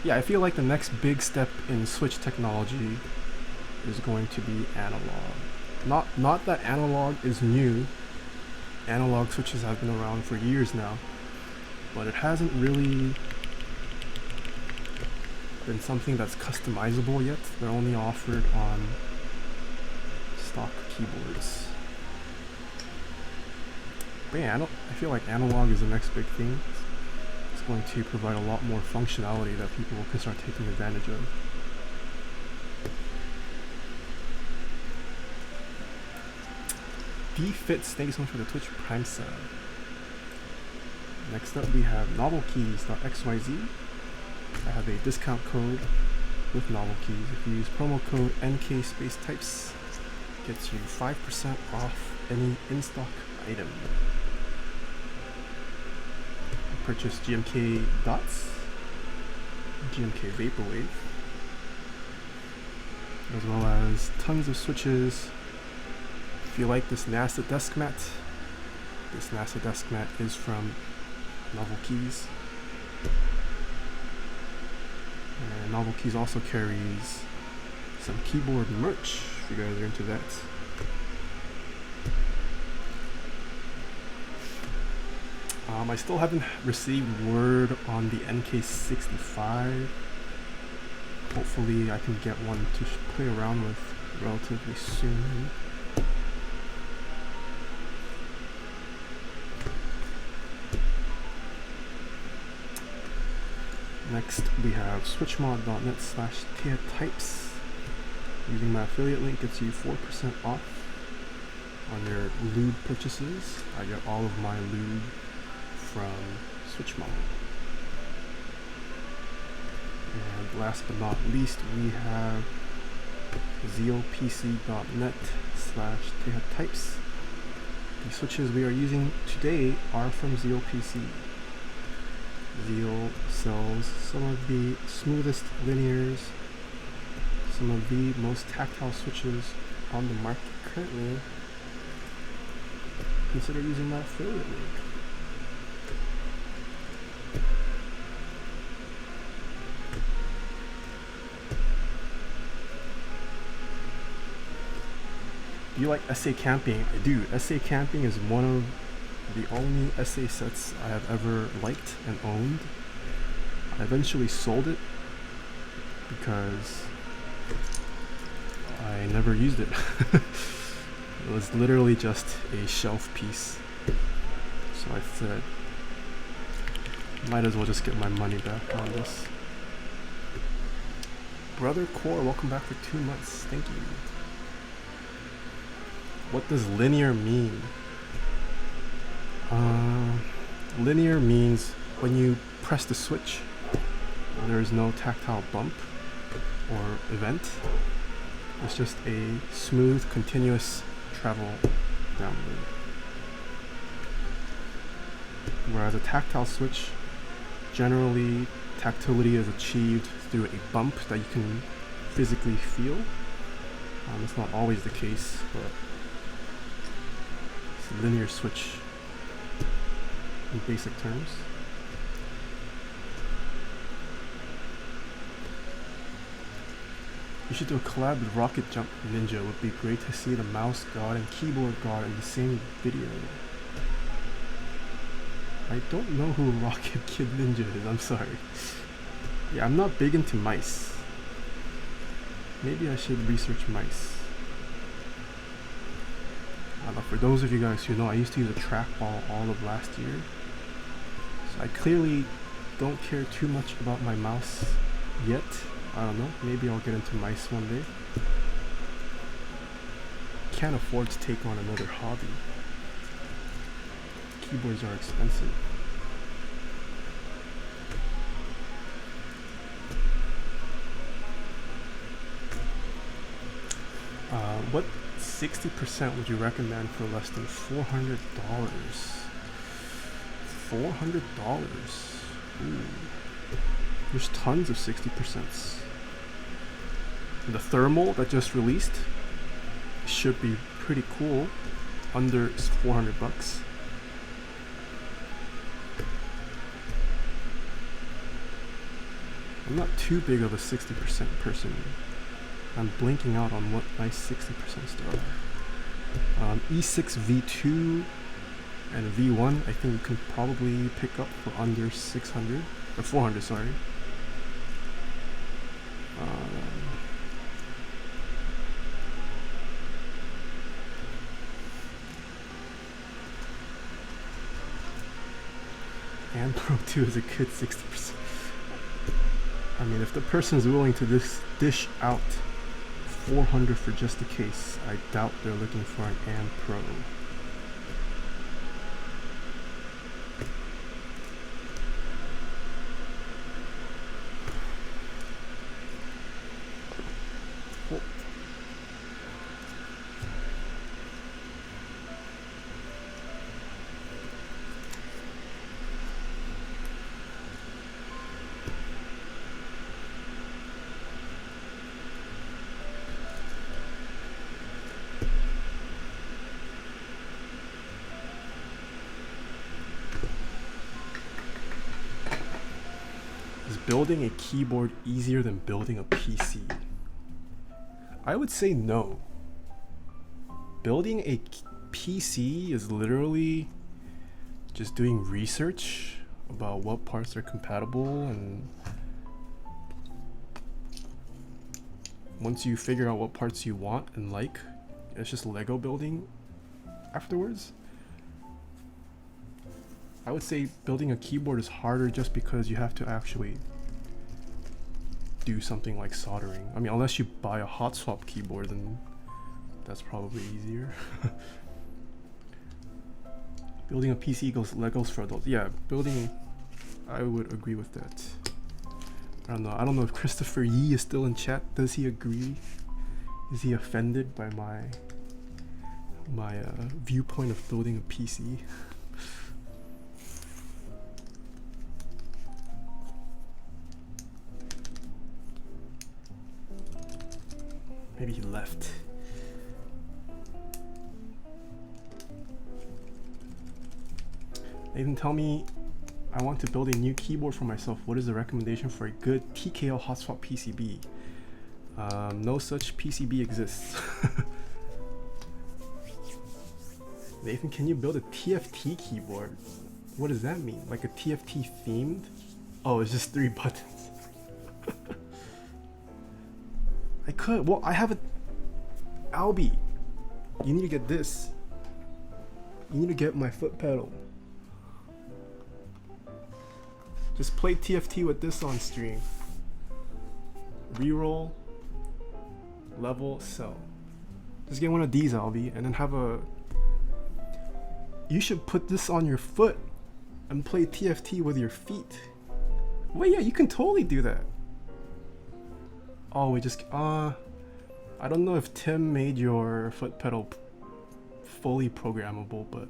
Yeah, I feel like the next big step in switch technology is going to be analog. Not that analog is new. Analog switches have been around for years now, but it hasn't really been something that's customizable yet. They're only offered on stock keyboards. But yeah, I feel like analog is the next big thing. It's going to provide a lot more functionality that people can start taking advantage of. D-Fits, thank you so much for the Twitch Prime sub. Next up we have novelkeys.xyz. I have a discount code with novel keys. If you use promo code NKSpaceTypes, gets you 5% off any in-stock item. Purchase GMK Dots, GMK Vaporwave, as well as tons of switches. If you like this NASA desk mat is from Novel Keys. And Novel Keys also carries some keyboard merch if you guys are into that. I still haven't received word on the NK65. Hopefully I can get one to play around with relatively soon. Next we have switchmod.net/Taeha types. Using my affiliate link gets you 4% off on your lube purchases. I get all of my lube from SwitchMod. And last but not least, we have zealpc.net/Taeha types. The switches we are using today are from ZealPC. Zeal sells some of the smoothest linears, some of the most tactile switches on the market currently. Consider using my affiliate link. Do you like SA Camping? I do. SA Camping is one of the only SA sets I have ever liked and owned. I eventually sold it because I never used it. It was literally just a shelf piece. So I said, might as well just get my money back on this. Brother Core, welcome back for 2 months. Thank you. What does linear mean? Linear means when you press the switch, there's no tactile bump. or event. It's just a smooth, continuous travel downward. Whereas a tactile switch, generally tactility is achieved through a bump that you can physically feel. It's not always the case, but it's a linear switch in basic terms. You should do a collab with Rocket Jump Ninja. It would be great to see the mouse god and keyboard god in the same video. I don't know who Rocket Kid Ninja is, I'm sorry. Yeah, I'm not big into mice. Maybe I should research mice. For those of you guys who know, I used to use a trackball all of last year. So I clearly don't care too much about my mouse yet. I don't know, maybe I'll get into mice one day. Can't afford to take on another hobby. Keyboards are expensive. What 60% would you recommend for less than $400? $400? Ooh. There's tons of 60%. The thermal that just released should be pretty cool, under 400 bucks. I'm not too big of a 60% person. I'm blanking out on what nice 60% stuff are. E6 V2 and V1 I think you can probably pick up for under 600 or 400, sorry. And Pro 2 is a good 60%. I mean, if the person's willing to dish out 400 for just the case, I doubt they're looking for an AM Pro. Building a keyboard easier than building a PC? I would say no. Building a PC is literally just doing research about what parts are compatible, and once you figure out what parts you want and like, it's just Lego building afterwards. I would say building a keyboard is harder just because you have to actually do something like soldering. I mean, unless you buy a hot swap keyboard, then that's probably easier. Building a PC goes Legos for adults. Yeah, building, I would agree with that. I don't know if Christopher Yee is still in chat. Does he agree? Is he offended by my viewpoint of building a PC? Maybe he left. Nathan, tell me, I want to build a new keyboard for myself. What is the recommendation for a good TKL hot swap PCB? No such PCB exists. Nathan, can you build a TFT keyboard? What does that mean? Like a TFT themed? Oh, it's just 3 buttons. I could. Well, I have a Albie. You need to get this. You need to get my foot pedal. Just play TFT with this on stream. Reroll, level, sell. Just get one of these, Albie, and then have a. You should put this on your foot and play TFT with your feet. Well, yeah, you can totally do that. Oh, we just I don't know if Tim made your foot pedal fully programmable, but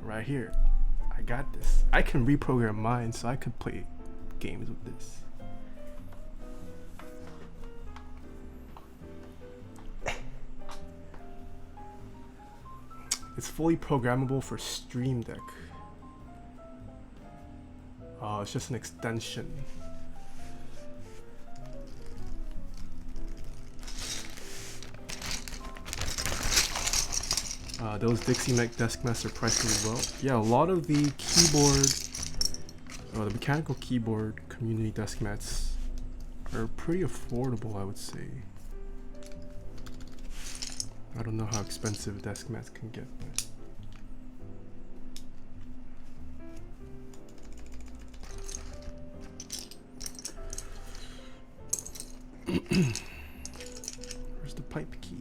right here, I got this. I can reprogram mine so I could play games with this. It's fully programmable for Stream Deck. Oh, it's just an extension. Those Dixie Mech desk mats are priced really well. Yeah, a lot of the keyboard, the mechanical keyboard community desk mats are pretty affordable, I would say. I don't know how expensive desk mats can get, but where's the pipe key?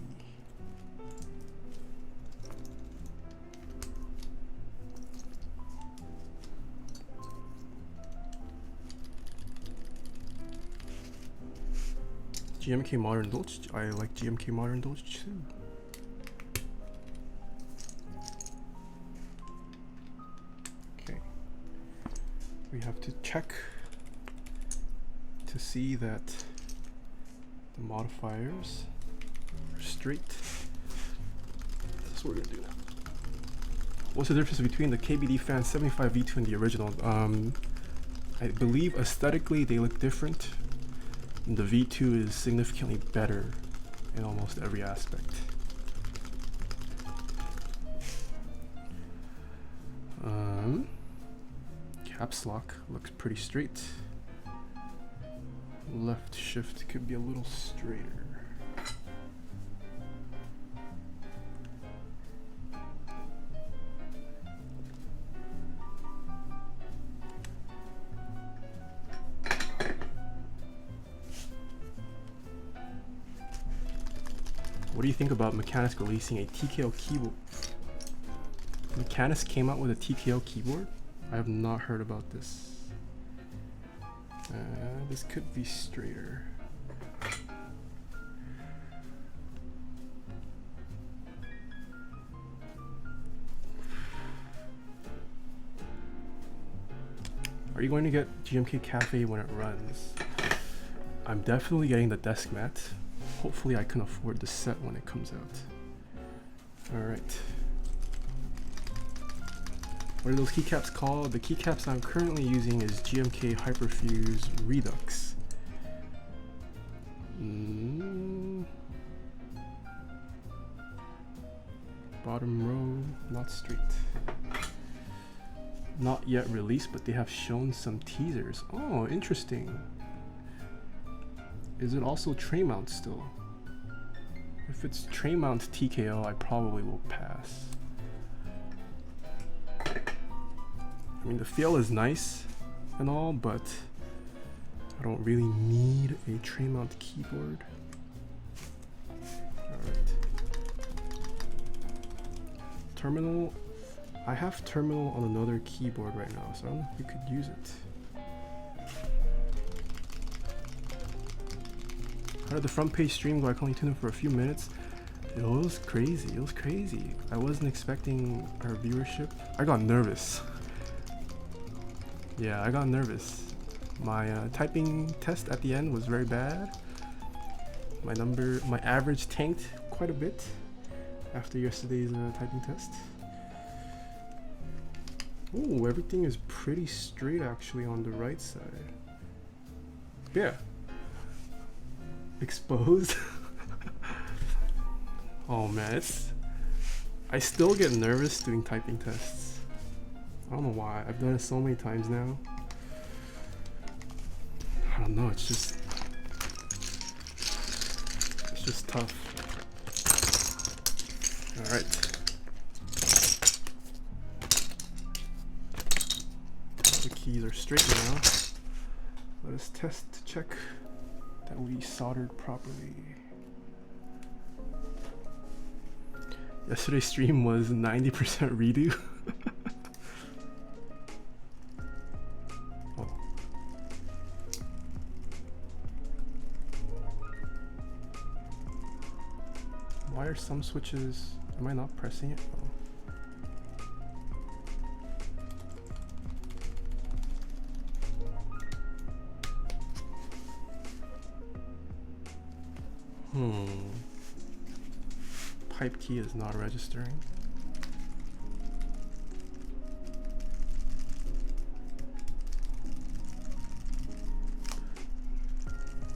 GMK Modern Dolch. I like GMK Modern Dolch too. Okay. We have to check to see that the modifiers are straight. That's what we're gonna do now. What's the difference between the KBD Fan 75 V2 and the original? I believe aesthetically they look different. The V2 is significantly better in almost every aspect. Caps lock looks pretty straight. Left shift could be a little straighter. What do you think about Mechanus releasing a TKO keyboard? Mechanus came out with a TKO keyboard? I have not heard about this. This could be straighter. Are you going to get GMK Cafe when it runs? I'm definitely getting the desk mat. Hopefully I can afford the set when it comes out. Alright. What are those keycaps called? The keycaps I'm currently using is GMK Hyperfuse Redux. Bottom row, not straight. Not yet released, but they have shown some teasers. Oh, interesting. Is it also tray mount still? If it's tray mount TKO, I probably will pass. I mean, the feel is nice and all, but I don't really need a tray mount keyboard. Alright. Terminal. I have terminal on another keyboard right now, so I don't know if we could use it. How did the front page stream go? I can only tune in for a few minutes. It was crazy. It was crazy. I wasn't expecting our viewership. I got nervous. Yeah, I got nervous. My typing test at the end was very bad. My average tanked quite a bit after yesterday's typing test. Ooh, everything is pretty straight actually on the right side. Yeah. Exposed. Oh man, I still get nervous doing typing tests. I don't know why. I've done it so many times now. I don't know, it's just tough. Alright. The keys are straight now. Let us test to check that we soldered properly. Yesterday's stream was 90% redo. Oh. Why are some switches, am I not pressing it? Oh. Pipe key is not registering.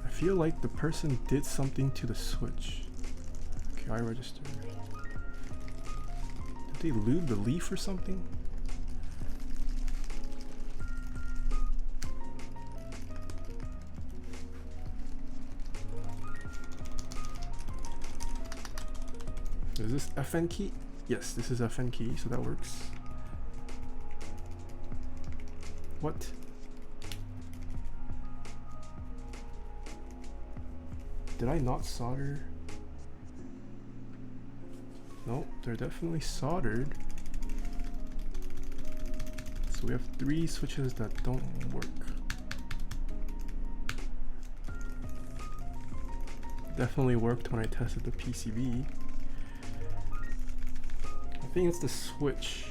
I feel like the person did something to the switch. Okay, I registered. Did they lube the leaf or something? Is this FN key? Yes, this is FN key, so that works. What? Did I not solder? No, they're definitely soldered. So we have 3 switches that don't work. Definitely worked when I tested the PCB. I think it's the switch.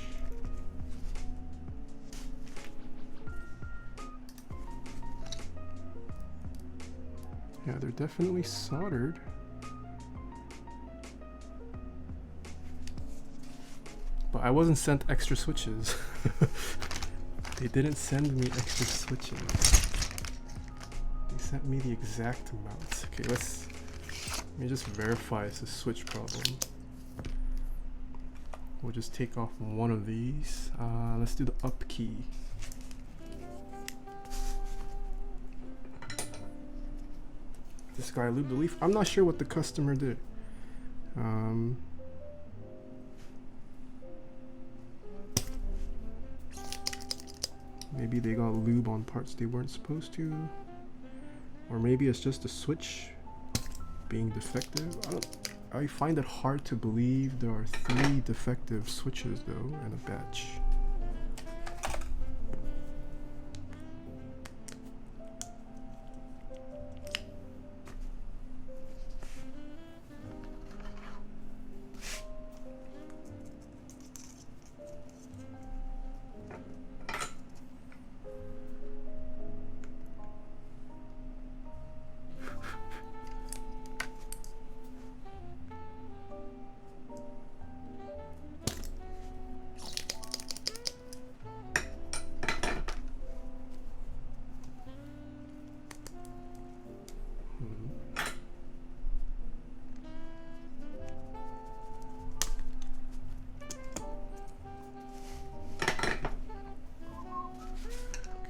Yeah, they're definitely soldered. But I wasn't sent extra switches. They didn't send me extra switches. They sent me the exact amount. Okay, let me just verify it's a switch problem. We'll just take off one of these. Let's do the up key. This guy lubed the leaf. I'm not sure what the customer did. Maybe they got lube on parts they weren't supposed to. Or maybe it's just a switch being defective. I find it hard to believe there are 3 defective switches though in a batch.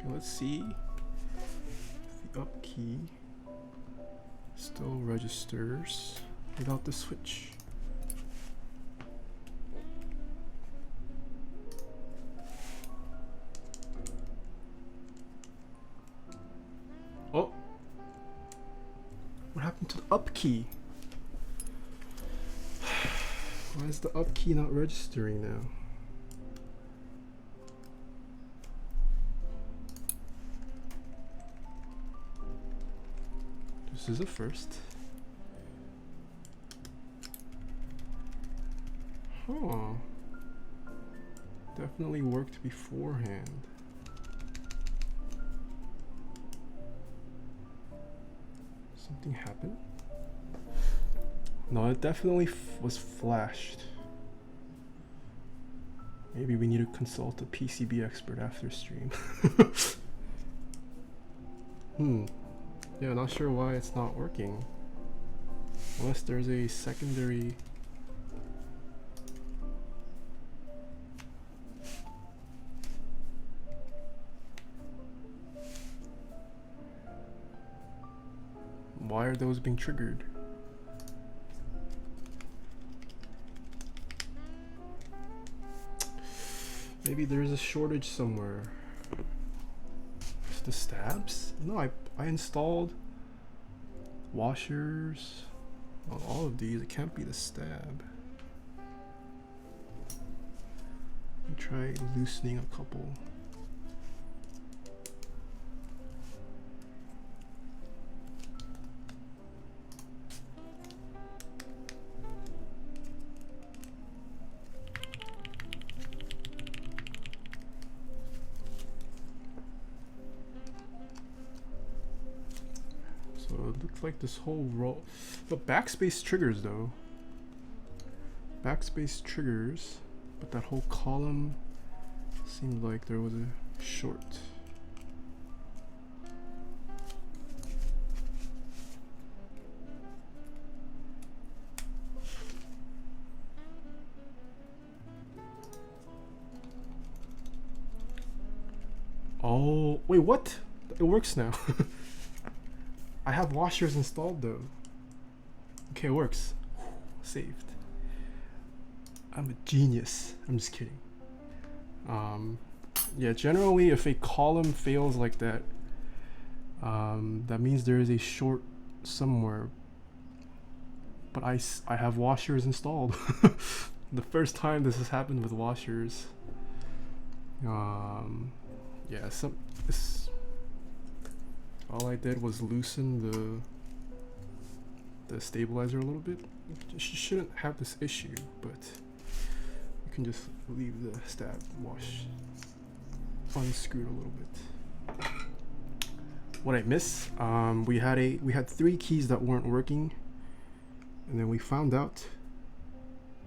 Let's see if the up key still registers without the switch. Oh, what happened to the up key? Why is the up key not registering now? This is a first. Huh. Definitely worked beforehand. Something happened? No, it definitely was flashed. Maybe we need to consult a PCB expert after stream. Yeah, not sure why it's not working. Unless there's a secondary... Why are those being triggered? Maybe there's a shortage somewhere. The stabs? No, I installed washers on all of these. It can't be the stab. Let me try loosening a couple. So it looks like this whole row, the backspace triggers though. Backspace triggers, but that whole column seemed like there was a short. Oh, wait, what? It works now. I have washers installed though. Okay, it works. Saved. I'm a genius. I'm just kidding. Yeah, generally if a column fails like that, that means there is a short somewhere. But I have washers installed. The first time this has happened with washers. Yeah, all I did was loosen the stabilizer a little bit. You shouldn't have this issue, but you can just leave the stab wash unscrewed a little bit. What I miss, we had 3 keys that weren't working, and then we found out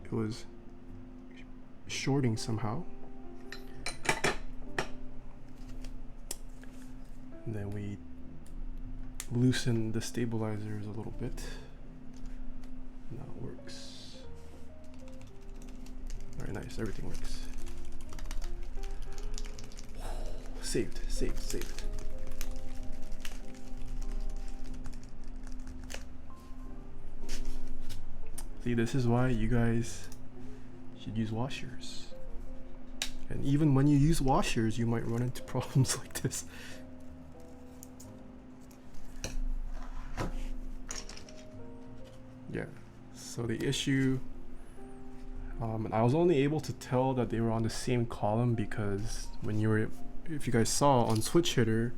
it was shorting somehow. And then we loosen the stabilizers a little bit. Now it works. Very nice, everything works. Saved. See, this is why you guys should use washers. And even when you use washers, you might run into problems like this. Yeah, so the issue, and I was only able to tell that they were on the same column because if you guys saw on switch hitter,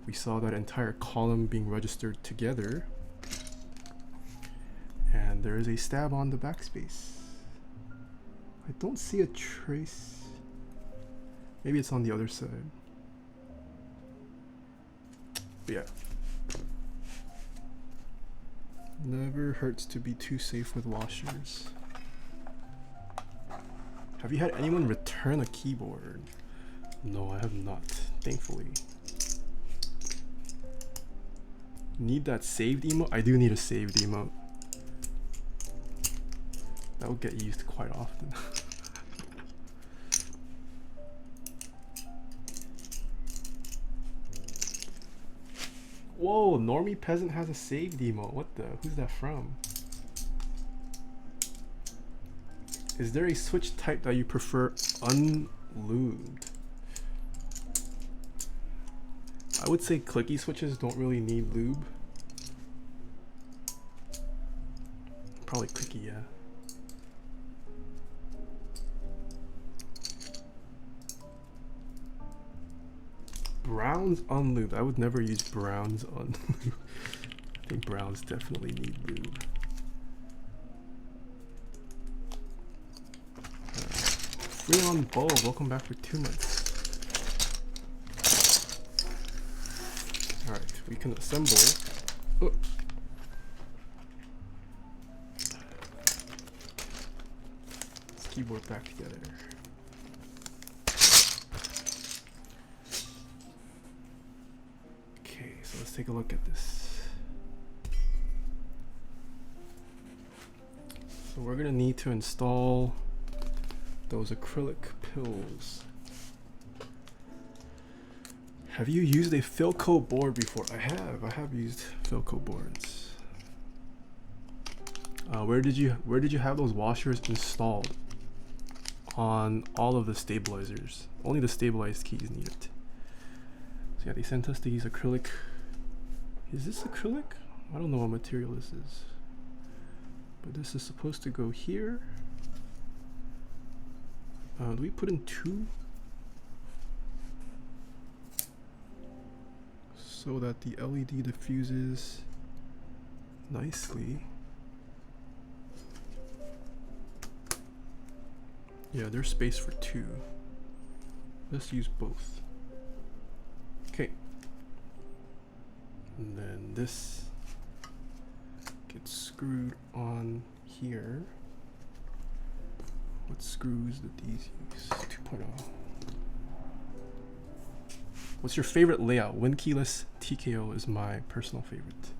we saw that entire column being registered together, and there is a stab on the backspace. I don't see a trace. Maybe it's on the other side. But yeah. Never hurts to be too safe with washers. Have you had anyone return a keyboard? No, I have not, thankfully. Need that saved emote? I do need a saved emote. That will get used quite often. Whoa, Normie Peasant has a saved emote. What the? Who's that from? Is there a switch type that you prefer unlubed? I would say clicky switches don't really need lube. Probably clicky, yeah. Browns unlubed. I would never use browns unlubed. I think browns definitely need lube. Freon Bull, welcome back for 2 months. Alright, we can assemble. Oh. This keyboard back together. Okay, so let's take a look at this. So we're gonna need to install those acrylic pills. Have you used a Philco board before? I have used Philco boards. Where did you have those washers installed? On all of the stabilizers. Only the stabilized keys need it. So yeah, they sent us these acrylic. Is this acrylic? I don't know what material this is. But this is supposed to go here. Do we put in 2? So that the LED diffuses nicely. Yeah, there's space for 2. Let's use both. Okay. And then this gets screwed on here. What screws did these use? 2.0. What's your favorite layout? Wind keyless TKO is my personal favorite.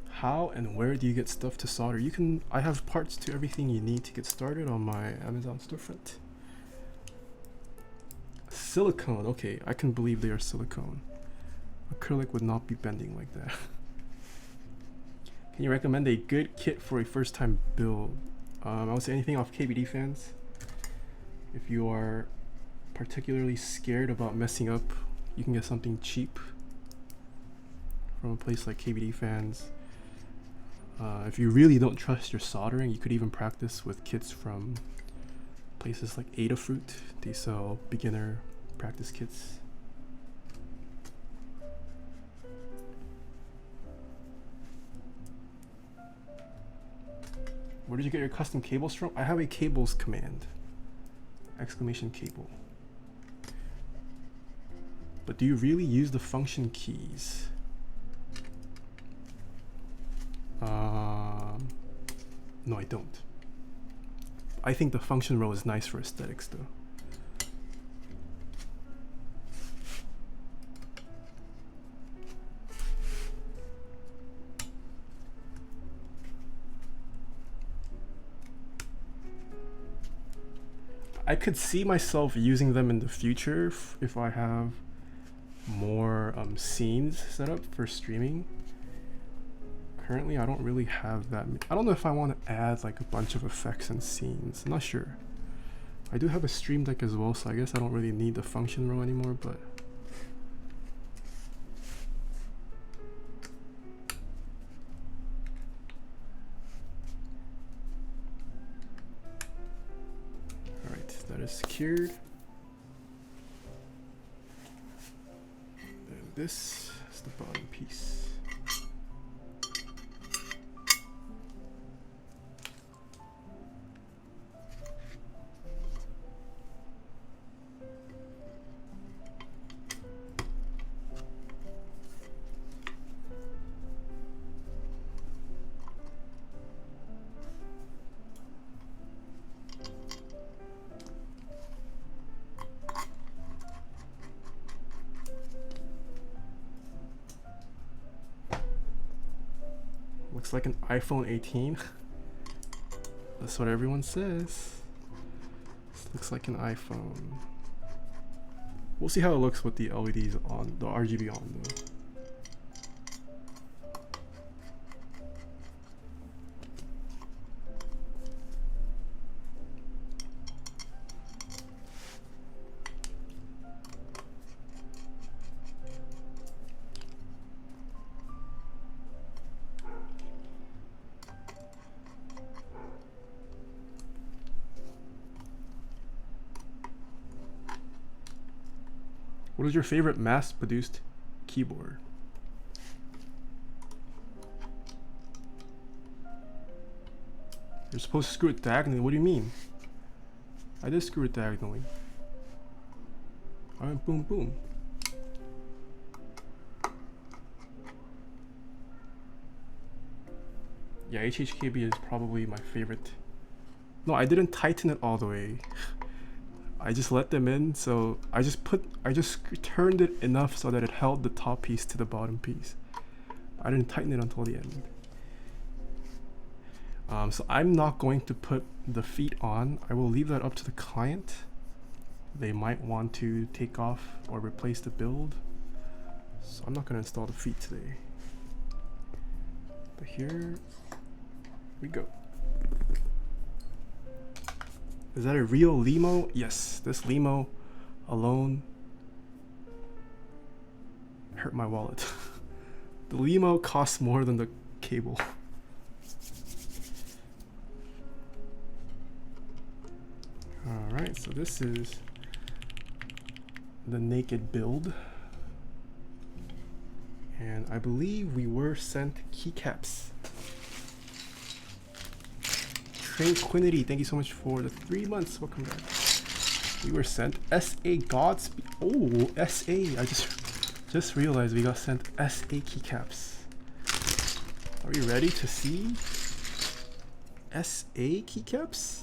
How and where do you get stuff to solder? You can, I have parts to everything you need to get started on my Amazon storefront. Silicone, okay, I can believe they are silicone. Acrylic would not be bending like that. Can you recommend a good kit for a first time build? I would say anything off KBD fans. If you are particularly scared about messing up, you can get something cheap from a place like KBD fans. If you really don't trust your soldering, you could even practice with kits from places like Adafruit. They sell beginner practice kits. Where did you get your custom cables from? I have a cables command. Exclamation cable. But do you really use the function keys? No, I don't. I think the function row is nice for aesthetics though. I could see myself using them in the future if I have more scenes set up for streaming. Currently, I don't really have that. I don't know if I want to add like a bunch of effects and scenes. I'm not sure. I do have a stream deck as well, so I guess I don't really need the function row anymore, but alright, that is secured. And this is the bottom piece. Looks like an iPhone 18. That's what everyone says. This looks like an iPhone. We'll see how it looks with the LEDs on, the RGB on though. What is your favorite mass-produced keyboard? You're supposed to screw it diagonally. What do you mean? I did screw it diagonally. I went boom boom. Yeah, HHKB is probably my favorite. No, I didn't tighten it all the way. I just let them in, so I just turned it enough so that it held the top piece to the bottom piece. I didn't tighten it until the end. So I'm not going to put the feet on. I will leave that up to the client. They might want to take off or replace the build. So I'm not going to install the feet today. But here we go. Is that a real limo? Yes, this limo alone hurt my wallet. The limo costs more than the cable. Alright, so this is the naked build. And I believe we were sent keycaps. Tranquility, thank you so much for the 3 months. Welcome back. We were sent SA Godspeed. Oh, SA. I just Just realized we got sent SA keycaps. Are we ready to see SA keycaps?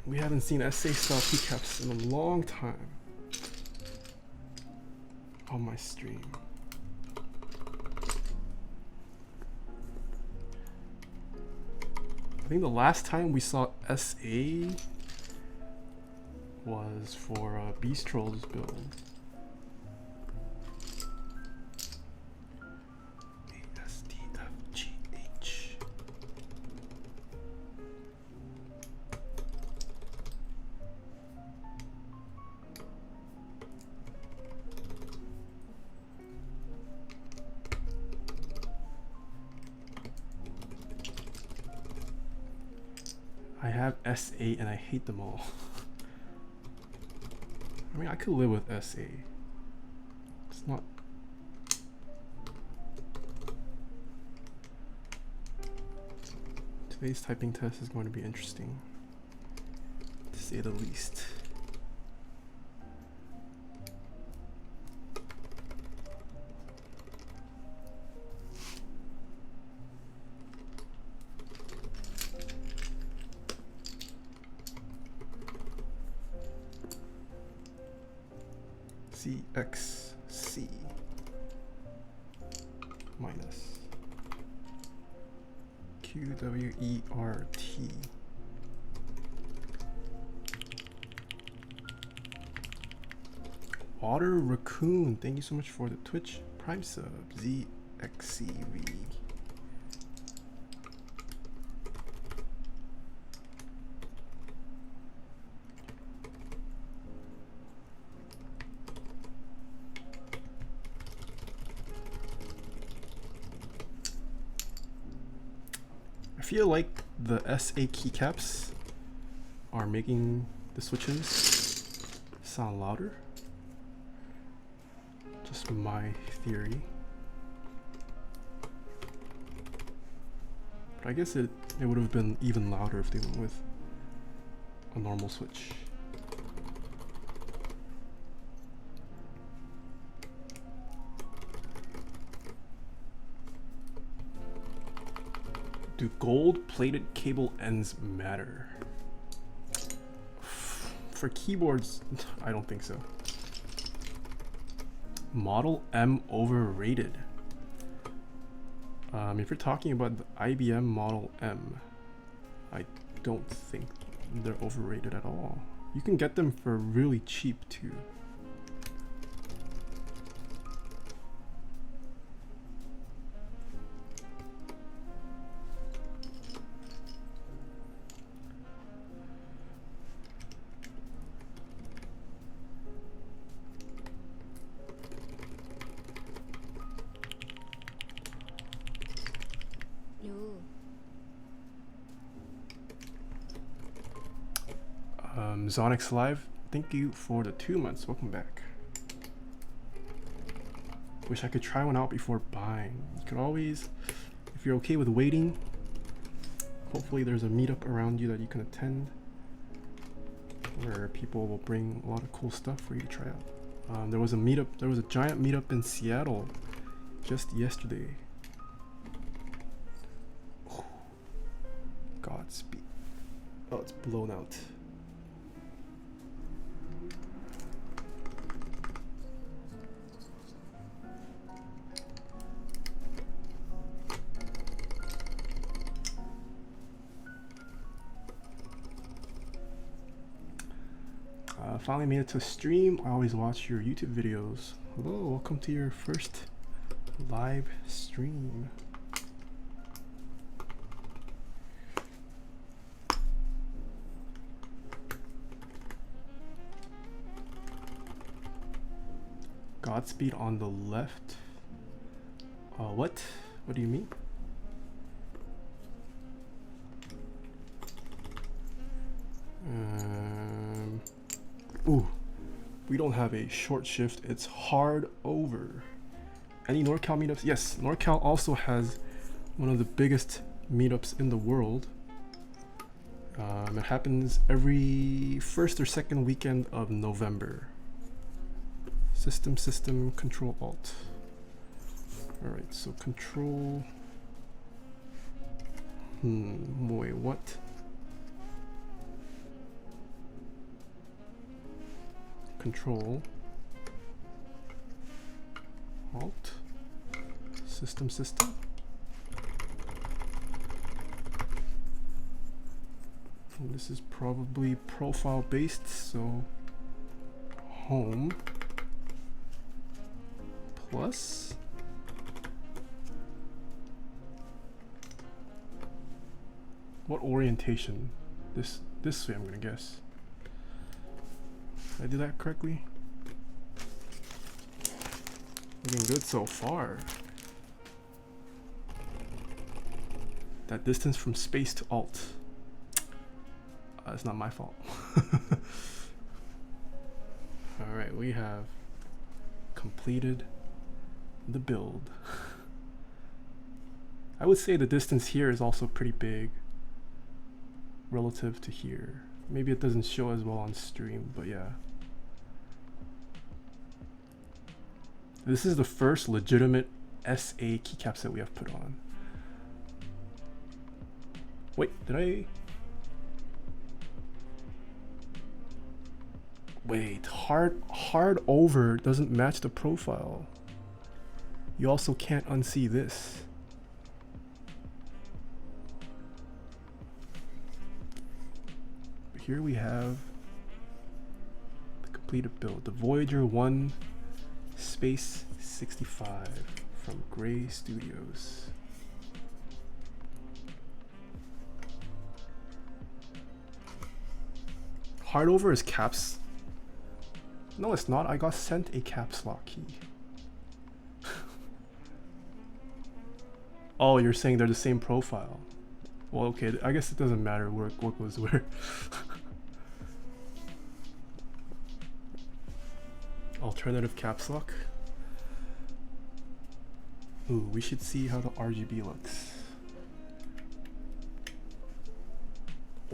We haven't seen SA style keycaps in a long time on my stream. I think the last time we saw SA was for Beast Trolls build. ASDFGH. I have SA and I hate them all. I mean, I could live with SA. It's not. Today's typing test is going to be interesting, to say the least. CXC minus QWERT. Water Raccoon, thank you so much for the Twitch Prime sub. ZXCV. I feel like the SA keycaps are making the switches sound louder. Just my theory. But I guess it would have been even louder if they went with a normal switch. Do gold-plated cable ends matter? For keyboards, I don't think so. Model M overrated. If you're talking about the IBM Model M, I don't think they're overrated at all. You can get them for really cheap too. Zonix Live, thank you for the 2 months. Welcome back. Wish I could try one out before buying. You could always, if you're okay with waiting, hopefully there's a meetup around you that you can attend where people will bring a lot of cool stuff for you to try out. There was a giant meetup in Seattle just yesterday. Godspeed. Oh, it's blown out. Finally made it to a stream. I always watch your YouTube videos. Hello, welcome to your first live stream. Godspeed on the left. What? What do you mean? Ooh, we don't have a short shift. It's hard over. Any NorCal meetups? Yes, NorCal also has one of the biggest meetups in the world. It happens every first or second weekend of November. System, Control Alt. All right, so Control. Wait, what? Control Alt System. And this is probably profile based, so Home plus what orientation? This way, I'm gonna guess. Did I do that correctly? Looking good so far. That distance from space to alt. It's not my fault. Alright, we have completed the build. I would say the distance here is also pretty big relative to here. Maybe it doesn't show as well on stream, but yeah. This is the first legitimate SA keycaps that we have put on. Wait, did I? Wait, hard over doesn't match the profile. You also can't unsee this. But here we have the completed build, the Voyager 1 Space65 from Gray Studios. Hard over is caps. No, it's not. I got sent a caps lock key. Oh, you're saying they're the same profile. Well, okay, I guess it doesn't matter what goes where. Alternative caps lock. Ooh, we should see how the RGB looks.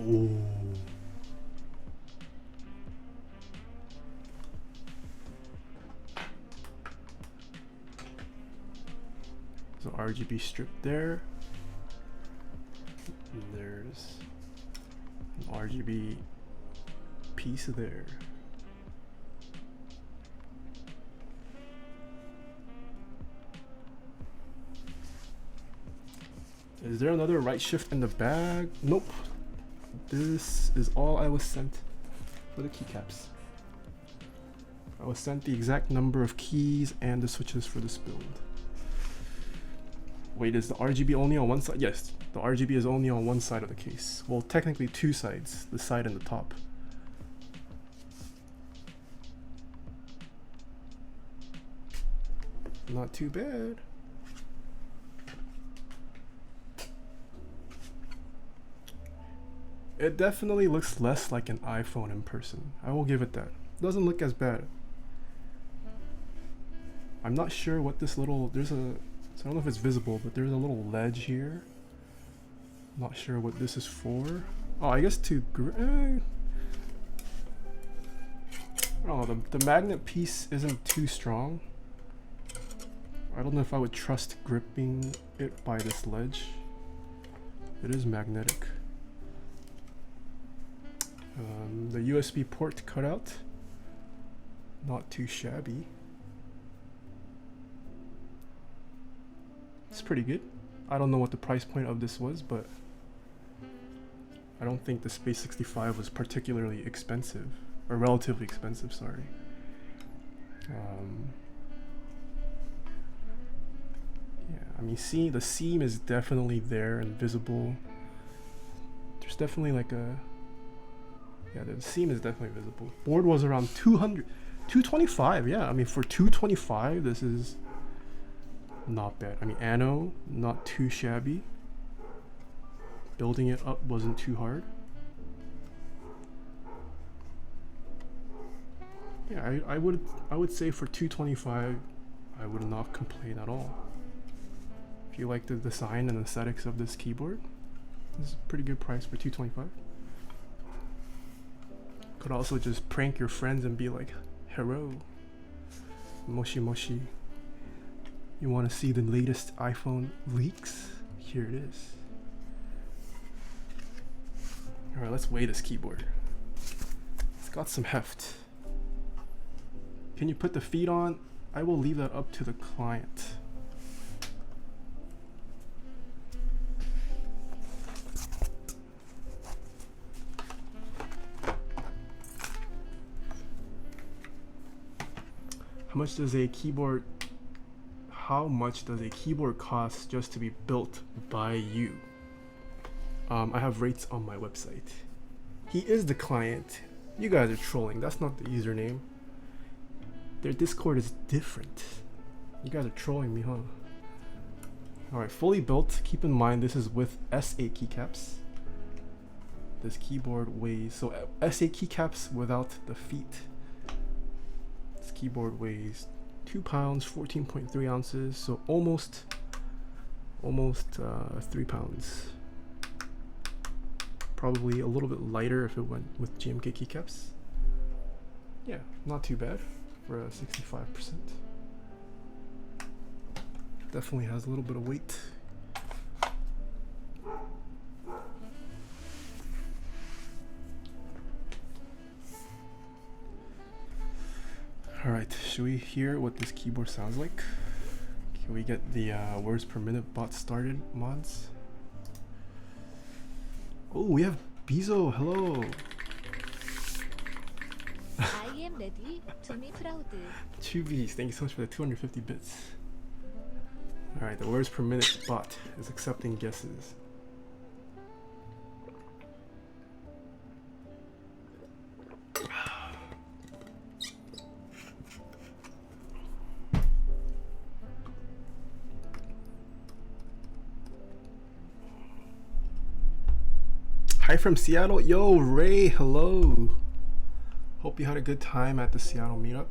Oh. So RGB strip there. And there's an RGB piece there. Is there another right shift in the bag? Nope. This is all I was sent for the keycaps. I was sent the exact number of keys and the switches for this build. Wait, is the RGB only on one side? Yes, the RGB is only on one side of the case. Well, technically two sides, the side and the top. Not too bad. It definitely looks less like an iPhone in person. I will give it that. It doesn't look as bad. I'm not sure what this little, so I don't know if it's visible, but there's a little ledge here. Not sure what this is for. Oh, I guess to, I don't know, the magnet piece isn't too strong. I don't know if I would trust gripping it by this ledge. It is magnetic. The USB port cutout, not too shabby. It's pretty good. I don't know what the price point of this was, but I don't think the Space65 was particularly expensive, or relatively expensive, sorry. Yeah, I mean, see, the seam is definitely there and visible. There's definitely like a, yeah, the seam is definitely visible. Board was around 225, yeah. I mean, for 225, this is not bad. I mean, Anno, not too shabby. Building it up wasn't too hard. Yeah, I would say for 225, I would not complain at all. If you like the design and aesthetics of this keyboard, this is a pretty good price for 225. Could also just prank your friends and be like, hello, moshi moshi. You want to see the latest iPhone leaks? Here it is. Alright, let's weigh this keyboard. It's got some heft. Can you put the feet on? I will leave that up to the client. How much does a keyboard cost just to be built by you? I have rates on my website. He is the client. You guys are trolling. That's not the username. Their Discord is different. You guys are trolling me, huh? Alright, fully built. Keep in mind this is with SA keycaps. This keyboard weighs, so SA keycaps without the feet. This keyboard weighs 2 pounds, 14.3 ounces, so almost 3 pounds. Probably a little bit lighter if it went with GMK keycaps. Yeah, not too bad for a 65%. Definitely has a little bit of weight. Alright, should we hear what this keyboard sounds like? Can we get the words per minute bot started mods? Oh, we have Bizo, hello! I am ready to be proud. Chubis, thank you so much for the 250 bits. Alright, the words per minute bot is accepting guesses. Hi from Seattle. Yo, Ray, hello. Hope you had a good time at the Seattle meetup.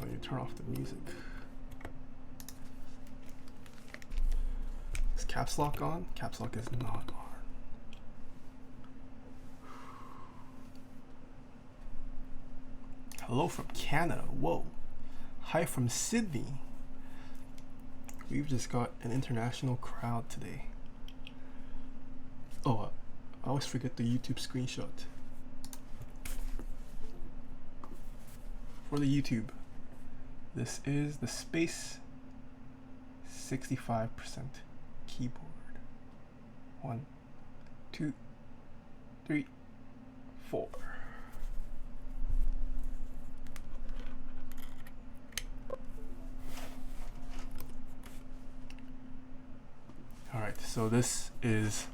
You turn off the music. Is caps lock on? Caps lock is not on. Hello from Canada. Whoa. Hi from Sydney. We've just got an international crowd today. Oh, I always forget the YouTube screenshot. For the YouTube, this is the Space65% keyboard. 1, 2, 3, 4. Alright, so this is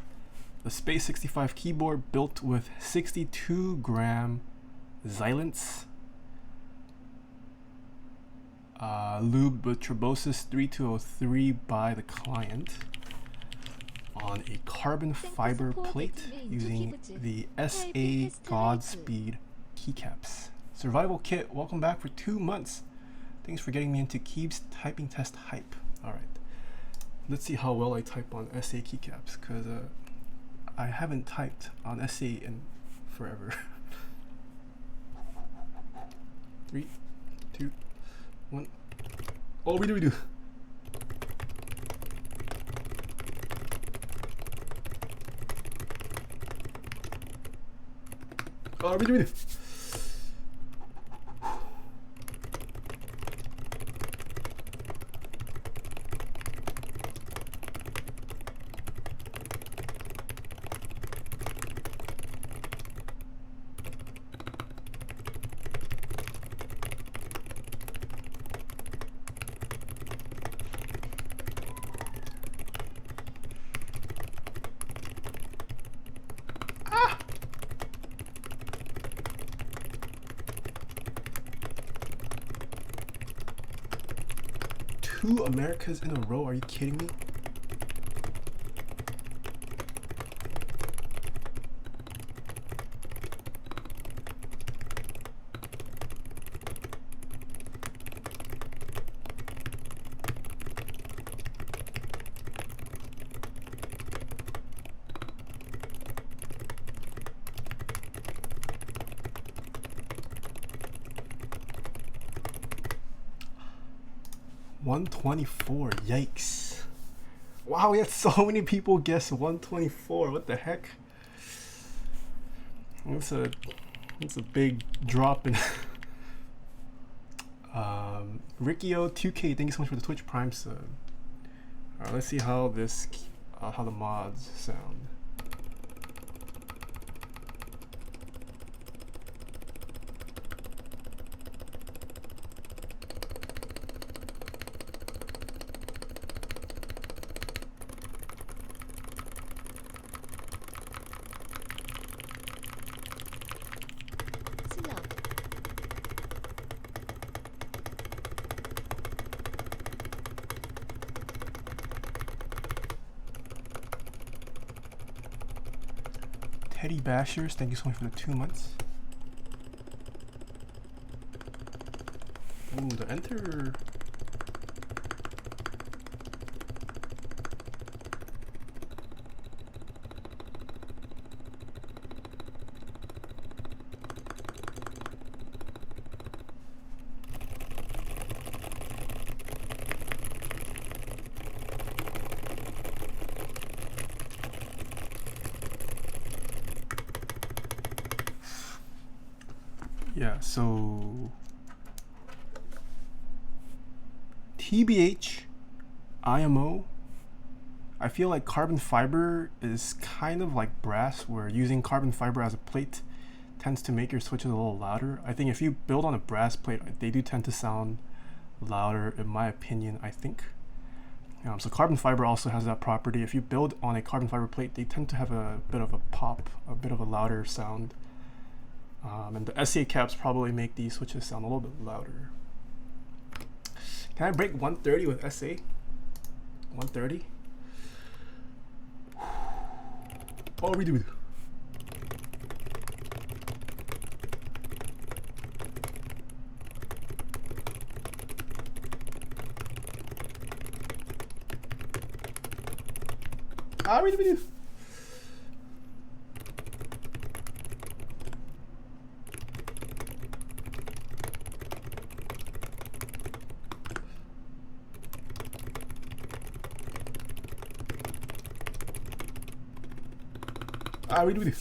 the Space65 keyboard built with 62-gram Xylence, lubed with Trebosis 3203 by the client on a carbon fiber plate using the SA Godspeed keycaps. Survival kit, welcome back for 2 months. Thanks for getting me into Keeb's typing test hype. Alright, let's see how well I type on SA keycaps, because I haven't typed on SA in forever. 3, 2, 1. Oh, we do. Oh, we do. Two Americas in a row, are you kidding me? 124. Yikes. Wow, we had so many people guess 124. What the heck? That's a big drop in. Rikio 2K, thank you so much for the Twitch Prime sub. Alright, let's see how this how the mods sound. 슬럽. Teddy Bashers, thank you so much for the 2 months. Ooh, the enter. Yeah, so TBH, IMO, I feel like carbon fiber is kind of like brass, where using carbon fiber as a plate tends to make your switches a little louder. I think if you build on a brass plate, they do tend to sound louder, in my opinion, I think. So carbon fiber also has that property. If you build on a carbon fiber plate, they tend to have a bit of a pop, a bit of a louder sound. And the SA caps probably make these switches sound a little bit louder. Can I break 130 with SA? 130? Oh, redo. Ah, redo. Ah, redo.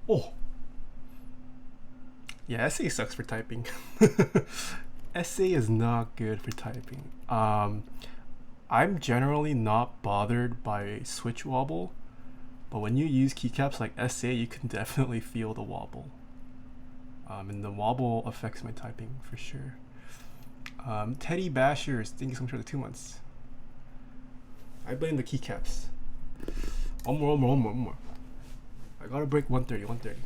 Oh. Yeah, SA sucks for typing. SA is not good for typing. I'm generally not bothered by switch wobble, but when you use keycaps like SA, you can definitely feel the wobble. And the wobble affects my typing for sure. Teddy Bashers, thank you so much for the 2 months. I blame the keycaps. One more. I gotta break 130.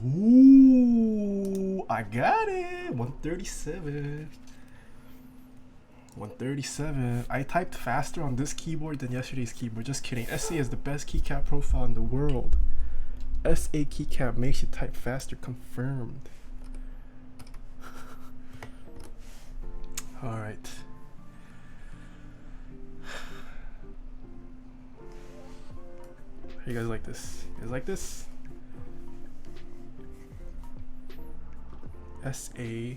Ooh, I got it. 137. 137. I typed faster on this keyboard than yesterday's keyboard. Just kidding. SA is the best keycap profile in the world. SA keycap makes you type faster. Confirmed. All right. How you guys like this? You guys like this? SA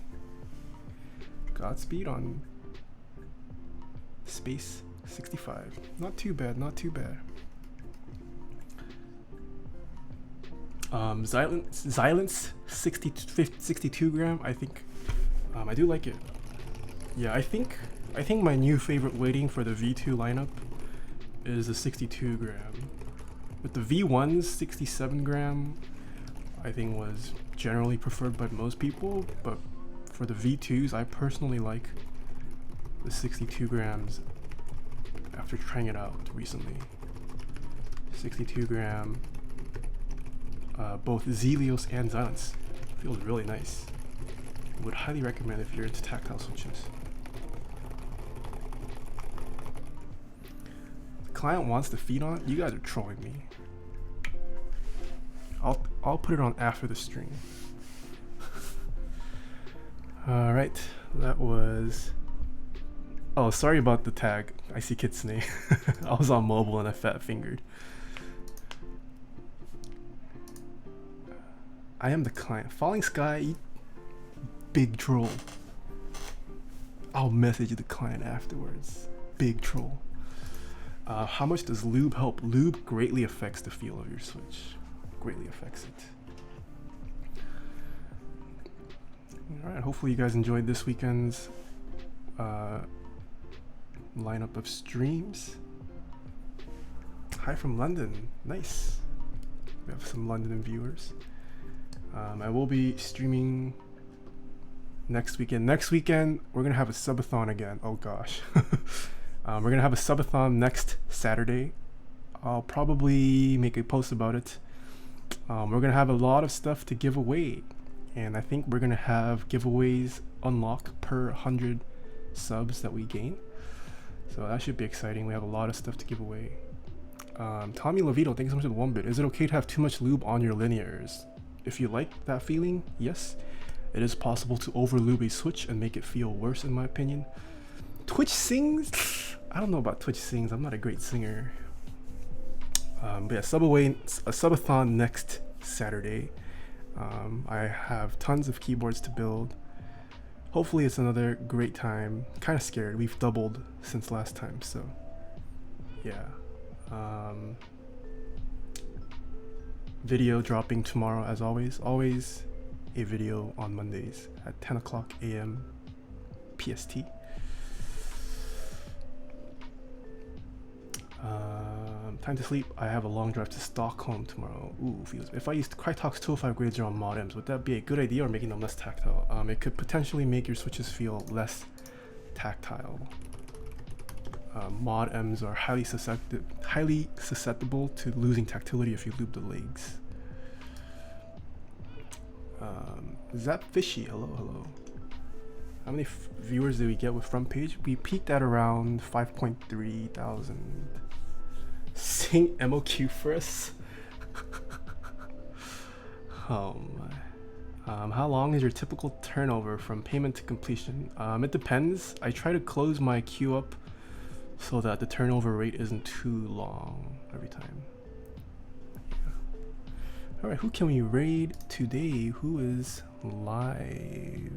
Godspeed on Space65. Not too bad, not too bad. Xylence 62 gram. I think I do like it. Yeah, I think my new favorite weighting for the V2 lineup is the 62 gram. With the V1's 67 gram, I think was generally preferred by most people, but for the V2s, I personally like the 62 grams after trying it out recently. 62 gram, both Zelios and Xylence. Feels really nice. Would highly recommend if you're into tactile switches. The client wants the feed on? You guys are trolling me. I'll put it on after the stream. All right, that was. Oh, sorry about the tag. I see Kitsune. I was on mobile and I fat fingered. I am the client. Falling Sky, big troll. I'll message the client afterwards. Big troll. How much does lube help? Lube greatly affects the feel of your switch. Greatly affects it. Alright, hopefully you guys enjoyed this weekend's lineup of streams. Hi from London. Nice. We have some London viewers. I will be streaming next weekend. Next weekend, we're going to have a subathon again. Oh gosh. We're going to have a subathon next Saturday. I'll probably make a post about it. We're going to have a lot of stuff to give away. And I think we're going to have giveaways unlock per 100 subs that we gain. So that should be exciting. We have a lot of stuff to give away. Tommy Levito, thank you so much for the 1 bit. Is it okay to have too much lube on your linears? If you like that feeling, yes. It is possible to over lube a switch and make it feel worse, in my opinion. Twitch sings? I don't know about Twitch sings. I'm not a great singer. But yeah, subathon next Saturday. I have tons of keyboards to build. Hopefully it's another great time. Kind of scared. We've doubled since last time, so yeah. Video dropping tomorrow as always. Always a video on Mondays at 10 o'clock a.m. PST. Time to sleep. I have a long drive to Stockholm tomorrow. Ooh, feels. If I used Crytox 205 grades on modems, would that be a good idea or making them less tactile? It could potentially make your switches feel less tactile. Mod M's are highly susceptible to losing tactility if you lube the legs. Zap Fishy, hello. How many viewers did we get with front page? We peaked at around 5.3 thousand. Sing MOQ first. Oh my. How long is your typical turnover from payment to completion? It depends. I try to close my queue up so that the turnover rate isn't too long every time. Yeah. Alright, who can we raid today? Who is live?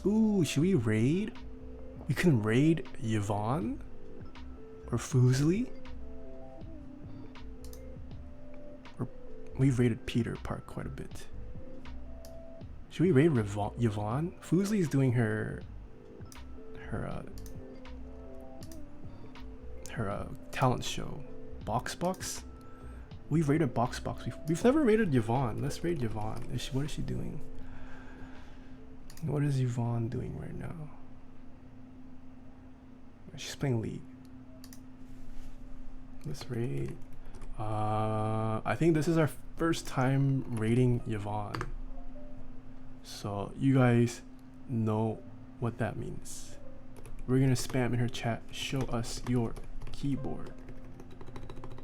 Ooh, should we raid? We can raid Yvonne or Fuseli. Or we've raided Peter Park quite a bit. Should we raid Yvonne? Fuseli is doing her talent show. Box. We've raided Box. We've never raided Yvonne. Let's raid Yvonne. What is she doing? What is Yvonne doing right now? She's playing League. Let's raid. I think this is our first time rating Yvonne. So you guys know what that means. We're gonna spam in her chat, show us your keyboard.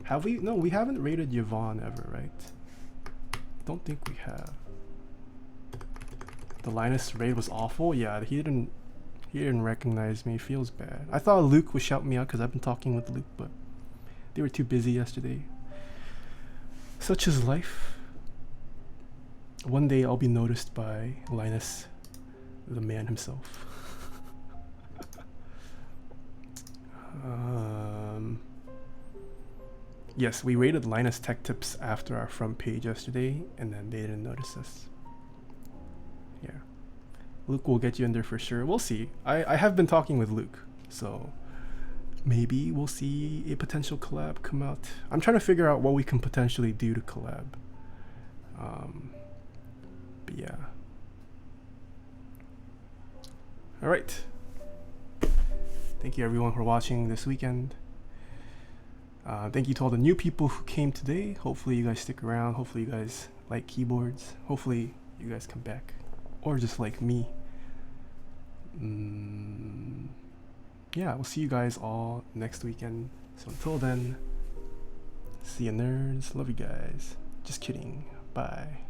Have we? No, we haven't rated Yvonne ever, right? Don't think we have. The Linus raid was awful. Yeah, he didn't recognize me. Feels bad. I thought Luke would shout me out because I've been talking with Luke, but they were too busy yesterday. Such is life. One day I'll be noticed by Linus, the man himself. Yes, we rated Linus Tech Tips after our front page yesterday, and then they didn't notice us. Yeah. Luke will get you in there for sure. We'll see. I have been talking with Luke, so maybe we'll see a potential collab come out. I'm trying to figure out what we can potentially do to collab. But yeah. All right. Thank you everyone for watching this weekend. Thank you to all the new people who came today. Hopefully you guys stick around. Hopefully you guys like keyboards. Hopefully you guys come back. Or just like me. Yeah, we'll see you guys all next weekend. So until then, see you nerds. Love you guys. Just kidding. Bye.